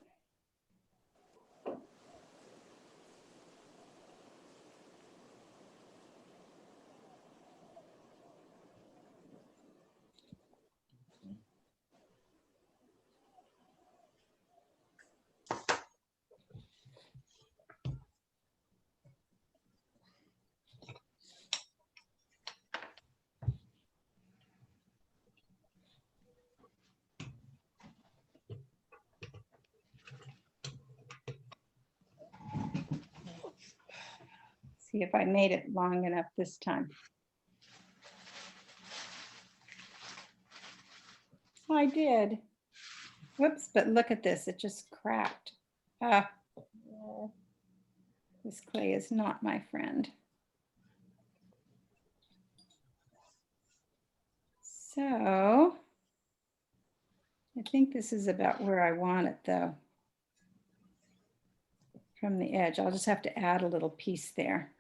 See if I made it long enough this time. I did. Whoops, but look at this, it just cracked. Ah, this clay is not my friend. So I think this is about where I want it though. from the edge. I'll just have to add a little piece there.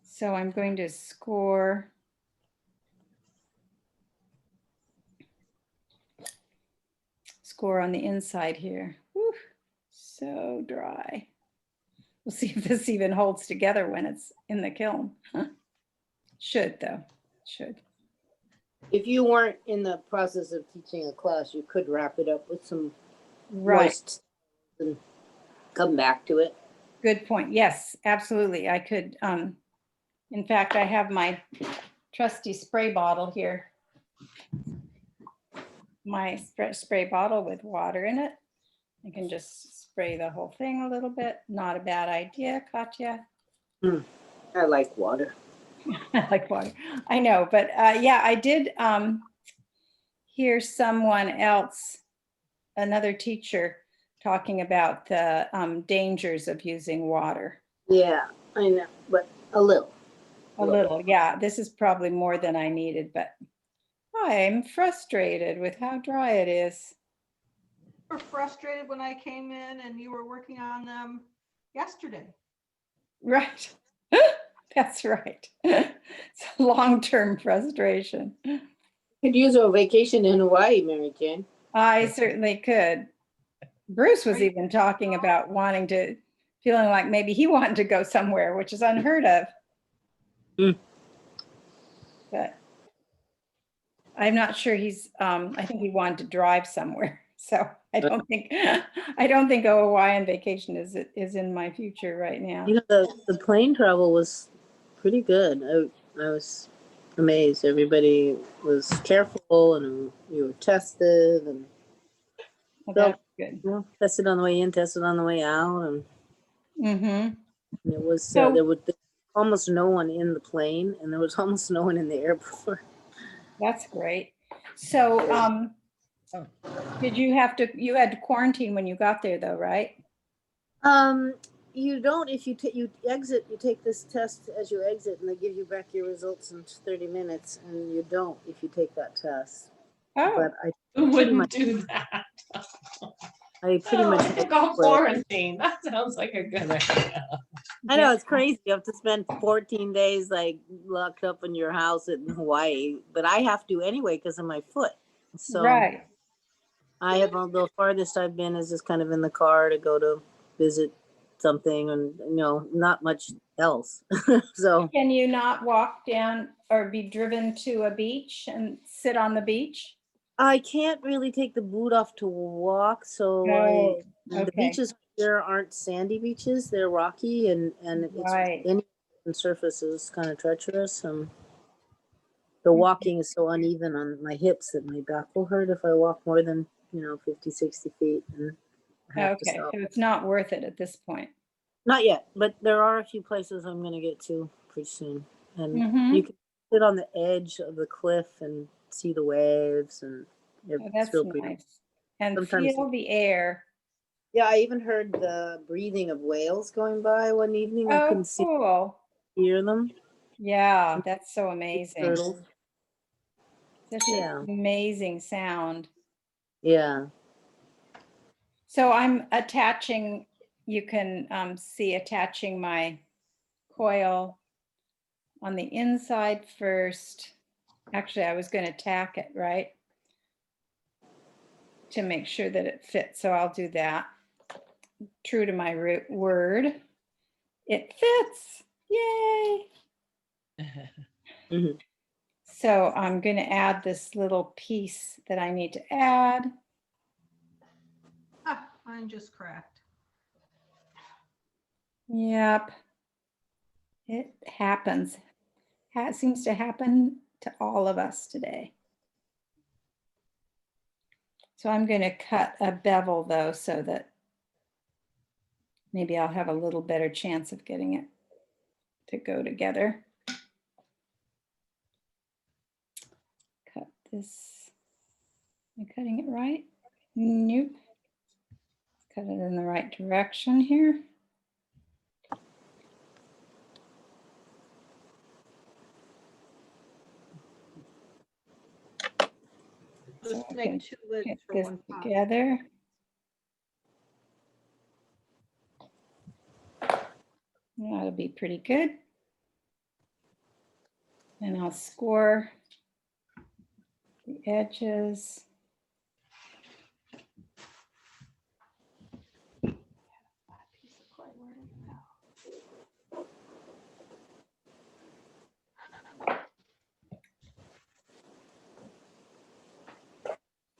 So I'm going to score. Score on the inside here. Whew, so dry. We'll see if this even holds together when it's in the kiln. Should though, should. If you weren't in the process of teaching a class, you could wrap it up with some Right, moist and come back to it. good point. Yes, absolutely. I could, in fact, I have my trusty spray bottle here. My spray bottle with water in it. I can just spray the whole thing a little bit. Not a bad idea, Katya. I like water. I like water. I know, but yeah, I did hear someone else, another teacher, talking about the dangers of using water. Yeah, I know, but a little. A little, yeah. This is probably more than I needed, but I'm frustrated with how dry it is. You were frustrated when I came in and you were working on them yesterday. Right. That's right. It's a long-term frustration. Could use a vacation in Hawaii, Mary Jane. I certainly could. Bruce was Are you- even talking about feeling like maybe he wanted to go somewhere, which is unheard of. Mm. But I'm not sure I think he wanted to drive somewhere. So I don't think a Hawaiian vacation is in my future right now. You know, the plane travel was pretty good. I was amazed. Everybody was careful and you were tested and Well, that's good. you know, tested on the way in, tested on the way out, and Mm-hmm. it was So- there was almost no one in the plane, and there was almost no one in the airport. That's great. So, you had to quarantine when you got there though, right? You don't if you you exit. You take this test as you exit, and they give you back your results in 30 minutes, and you don't if you take that test. Oh, But I Who pretty wouldn't much do that? pretty Oh, much I think I'll went. quarantine. That sounds like a good idea. I know it's crazy. You have to spend 14 days like locked up in your house in Hawaii, but I have to anyway because of my foot. So right. I have the farthest I've been is just kind of in the car to go to visit something, and not much else. So Can you not walk down or be driven to a beach and sit on the beach? I can't really take the boot off to walk. So Oh, the okay. beaches here aren't sandy beaches; they're rocky, and Right. it's any surface is kind of treacherous. The walking is so uneven on my hips that my back will hurt if I walk more than 50, 60 feet. And I have to Okay, stop. so it's not worth it at this point. Not yet, but there are a few places I'm going to get to pretty soon, and Mhm. you can sit on the edge of the cliff and see the waves, and Oh, it's that's real pretty. nice. And Sometimes- feel the air. Yeah, I even heard the breathing of whales going by one evening. I Oh, couldn't cool. hear them. Yeah, that's so amazing. Turtles. Such Yeah. an amazing sound. Yeah. So I'm attaching, you can see attaching my coil on the inside first. Actually, I was going to tack it, right? To make sure that it fits. So I'll do that. True to my word. It fits. Yay. Mhm. So I'm going to add this little piece that I need to add. Ah, mine just cracked. Yep. It happens. Seems to happen to all of us today. So I'm going to cut a bevel though, so that maybe I'll have a little better chance of getting it to go together. Cut this. Am I cutting it right? Nope. Cut it in the right direction here. Just So I make can two lids get for this one pot. together. That'll be pretty good. And I'll score the edges.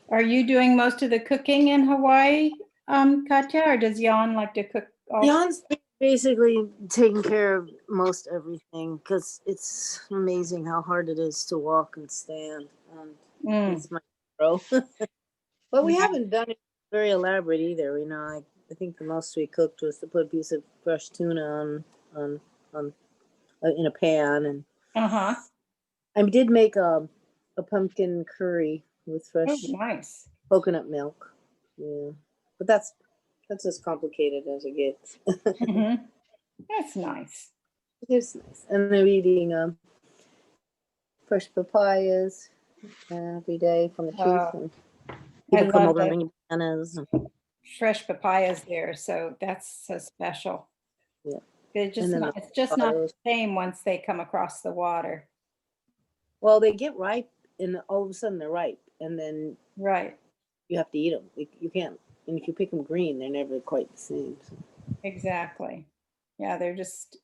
Are you doing most of the cooking in Hawaii, Katya, or does Jan like to cook also? Jan's basically taking care of most everything because it's amazing how hard it is to walk and stand. Mm, He's my hero. But we Yeah. haven't done it very elaborate either. You know, I think the most we cooked was to put a piece of fresh tuna on in a pan, and uh-huh. I did make a pumpkin curry with Oh, fresh nice. coconut milk. Yeah, but that's as complicated as it gets. Mhm. That's nice. It's nice. And they're eating fresh papayas every day from the tree. Oh, And I people come love over and the bring bananas. fresh papayas there, so that's so special. Yeah. They're just And then not, it's just not the avocados. same once they come across the water. Well, they get ripe, and all of a sudden they're ripe, and then Right, you have to eat them. You can't. And if you pick them green, they're never quite the same. So. exactly. Yeah, they're just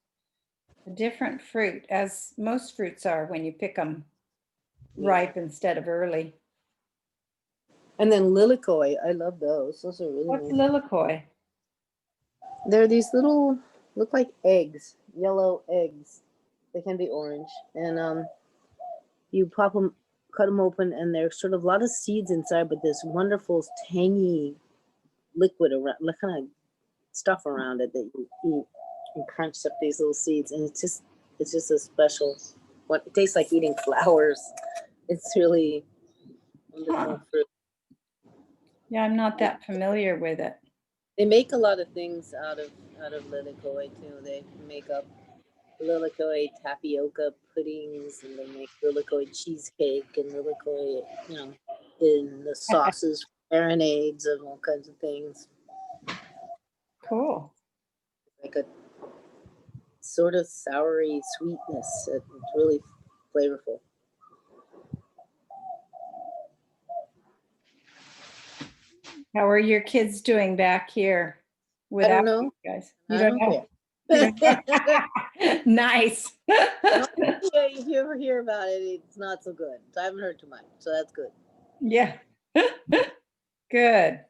a different fruit, as most fruits are when you pick them Yeah. ripe instead of early. And then lilikoi, I love those. Those are really What's nice. lilikoi? They're these little, look like eggs, yellow eggs. They can be orange, and you pop them, cut them open, and there's sort of a lot of seeds inside, but this wonderful tangy liquid around, kind of stuff around it that you eat and crunch up these little seeds, and it's just a special. What it tastes like eating flowers. It's really wonderful Huh. fruit. Yeah, I'm not that familiar with it. They make a lot of things out of lilikoi too. They make up lilikoi tapioca puddings, and they make lilikoi cheesecake and lilikoi, in the sauces, marinades, and all kinds of things. Cool. Like a sort of soury sweetness. It's really flavorful. How are your kids doing back here I without don't know. you guys? You I don't don't know? care. Nice. Yeah, if you ever hear about it, it's not so good. So I haven't heard too much, so that's good. Yeah. Good.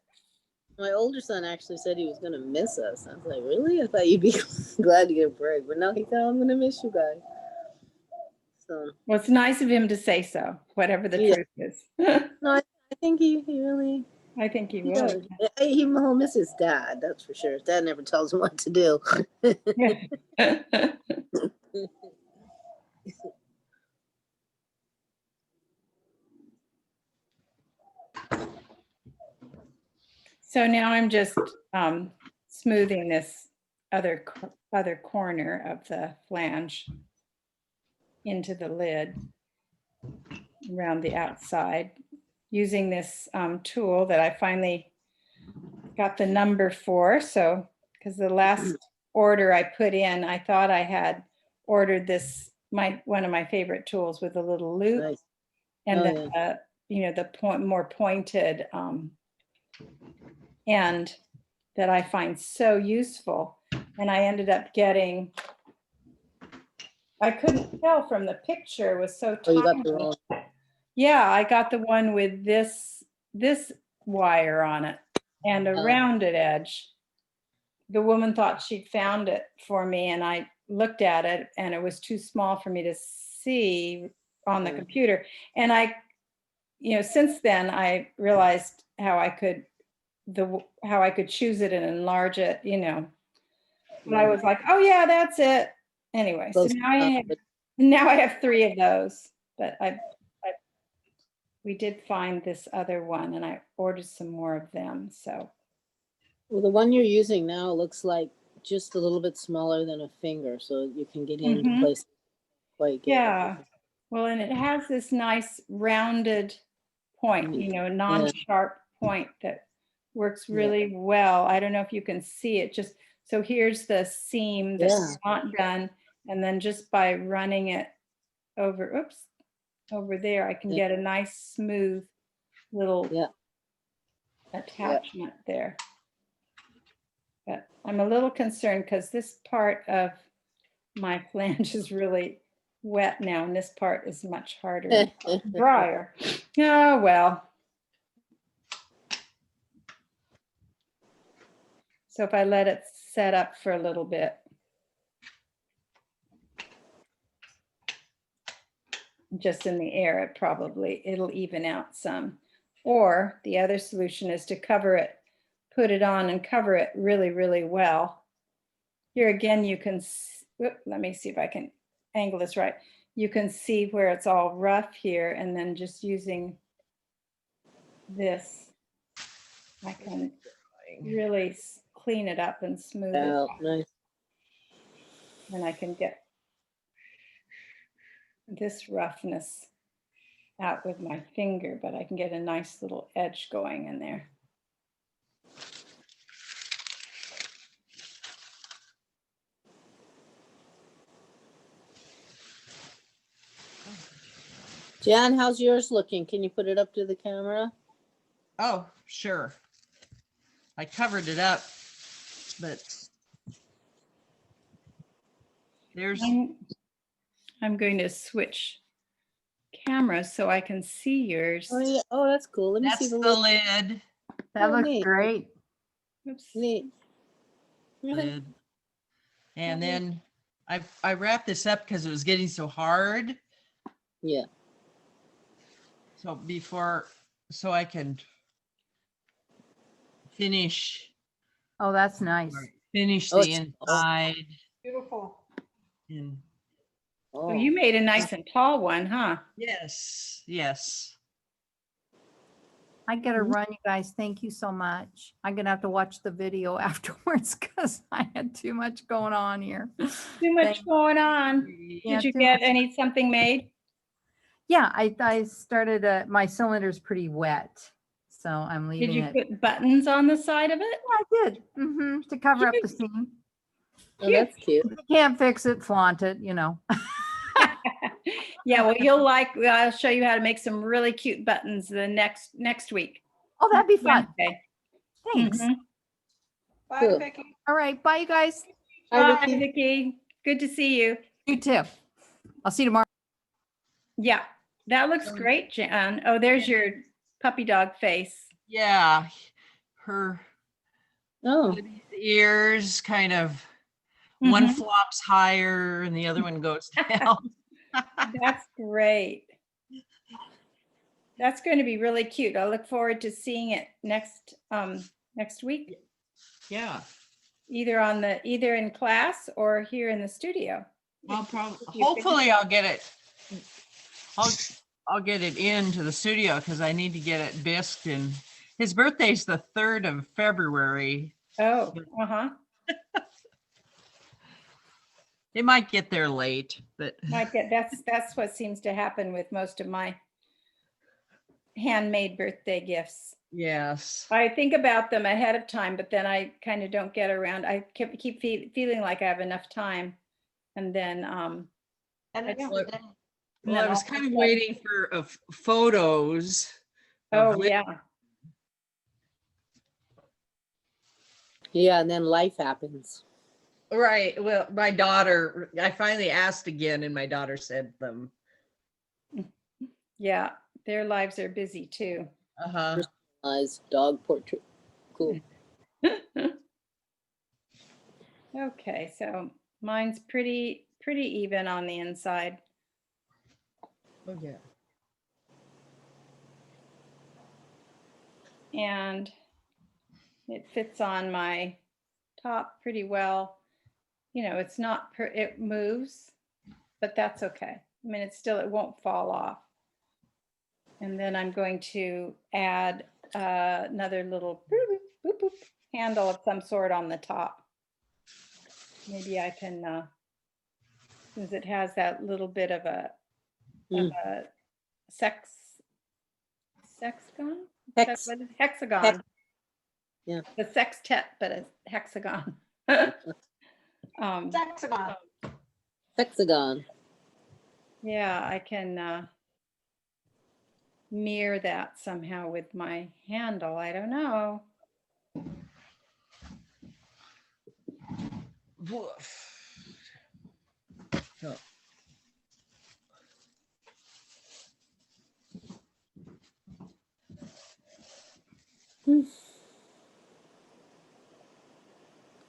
My older son actually said he was going to miss us. I was like, really? I thought you'd be glad to get a break. But now he said, I'm going to miss you guys. So, Well, it's nice of him to say so, whatever the Yeah. truth is. no, I think he really, I think he he will. does. He'll miss his dad, that's for sure. His dad never tells him what to do. So now I'm just smoothing this other corner of the flange into the lid around the outside using this tool that I finally got the number for. So, because the last order I put in, I thought I had ordered this, one of my favorite tools with a little loop Nice. and Oh, the more pointed end that I find so useful. And I ended up getting, I couldn't tell from the picture, it was so Oh, you got tiny. the wrong. Yeah, I got the one with this wire on it and a Oh. rounded edge. The woman thought she'd found it for me, and I looked at it and it was too small for me to see on the Mm. computer. And since then I realized how I could choose it and enlarge it, But I was like, oh yeah, that's it. Anyway, so Close now I have 3 of those, but we did find this other one and I ordered some more of them. So Well, the one you're using now looks like just a little bit smaller than a finger, so you can get into Mhm. places quite good. yeah, well, and it has this nice rounded point, a non-sharp point that works really well. I don't know if you can see it, just So here's the seam that's not done. And then just by running it over, over there, I can Yeah. get a nice smooth little Yeah. attachment there. But I'm a little concerned because this part of my flange is really wet now, and this part is much harder, drier. Oh, well. So if I let it set up for a little bit. Just in the air, it'll even out some. Or the other solution is to cover it, put it on and cover it really, really well. Here again, you can, let me see if I can angle this right. You can see where it's all rough here, and then just using this, I can really clean it up and smooth it Oh, out. nice. And I can get this roughness out with my finger, but I can get a nice little edge going in there. Jan, how's yours looking? Can you put it up to the camera? Oh, sure. I covered it up, but there's, I'm going to switch cameras so I can see yours. Oh, yeah. Oh, that's cool. Let me see that's the the lid. lid. That Oh, looks neat. great. Oops. Neat. Lid. And then I wrapped this up because it was getting so hard. Yeah. So I can finish Oh, that's nice. finish Oh, the it's- inside. Beautiful. And So Oh, you made a nice and tall one, huh? yes, yes. I gotta Mhm. run, you guys. Thank you so much. I'm gonna have to watch the video afterwards because I had too much going on here. Too much Thank- going on. Yeah, Did you too get much. something made? Yeah, I started, my cylinder's pretty wet, so I'm Did leaving you it. put buttons on the side of it? I did, to cover up the seam. oh, that's cute. If you can't fix it, flaunt it, you know. Yeah, well, I'll show you how to make some really cute buttons the next week. Oh, that'd be fun. Wednesday. Thanks. Mhm. Bye, Cool. Vicki. All right, bye, you guys. Hi, Bye, Vicki. Vicki. Good to see you. You too. I'll see you tomorrow. Yeah, that looks great, Jan. Oh, there's your puppy dog face. Yeah. Her Oh, ears kind of, one Mhm. flops higher and the other one goes down. That's great. That's going to be really cute. I look forward to seeing it next week, Yeah. either in class or here in the studio. I'll hopefully I'll get it. I'll get it into the studio because I need to get it bisqued, and his birthday's the 3rd of February. Oh, uh-huh. It might get there late, but That's what seems to happen with most of my handmade birthday gifts. yes. I think about them ahead of time, but then I kind of don't get around. I keep feeling like I have enough time. And then, And I it's don't- the day. Well, then I was all of a kind of sudden- waiting for photos. of oh, Whit- yeah. yeah. And then life happens. Right. Well, my daughter, I finally asked again and my daughter sent them. Yeah, their lives are busy too. Uh-huh. Dog portrait. Cool. Okay, so mine's pretty even on the inside. Oh, yeah. And it fits on my top pretty well. You know, it's not, it moves, but that's okay. I mean, it won't fall off. And then I'm going to add another little boop, boop, boop, handle of some sort on the top. Maybe I can, since it has that little bit of a sexagon? Hex. Hexagon. Yeah. The sextet, but a hexagon. Hexagon. Hexagon. Yeah, I can mirror that somehow with my handle. I don't know. Woof. Oh,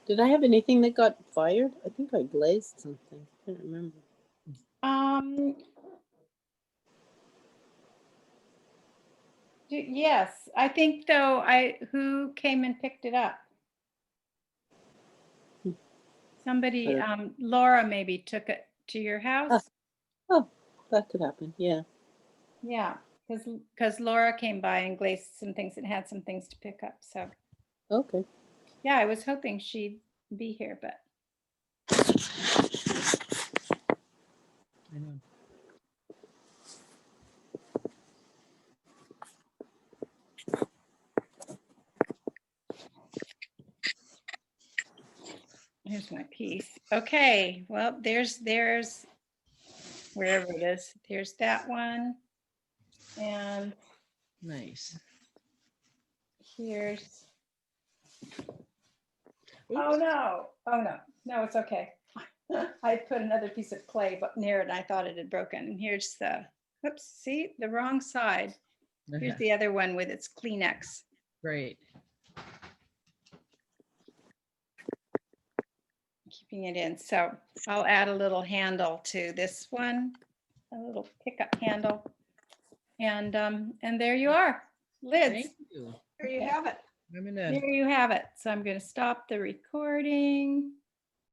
Did I have anything that got fired? I think I glazed something. I can't remember. Um, yes, I think though, who came and picked it up? Hmm. Somebody, Laura maybe took it to your house. Oh, that could happen. Yeah. Yeah, because Laura came by and glazed some things and had some things to pick up. So Okay. yeah, I was hoping she'd be here, but I know. here's my piece. Okay, well, there's wherever it is. There's that one. And Nice. here's, oh no, no, it's okay. I put another piece of clay near it and I thought it had broken. And here's the, whoops, see, the wrong side. Here's Okay, the other one with its Kleenex. great. Keeping it in. So I'll add a little handle to this one, a little pickup handle. And there you are, lids. Thank you. There you have it. I'm gonna. There you have it. So I'm going to stop the recording.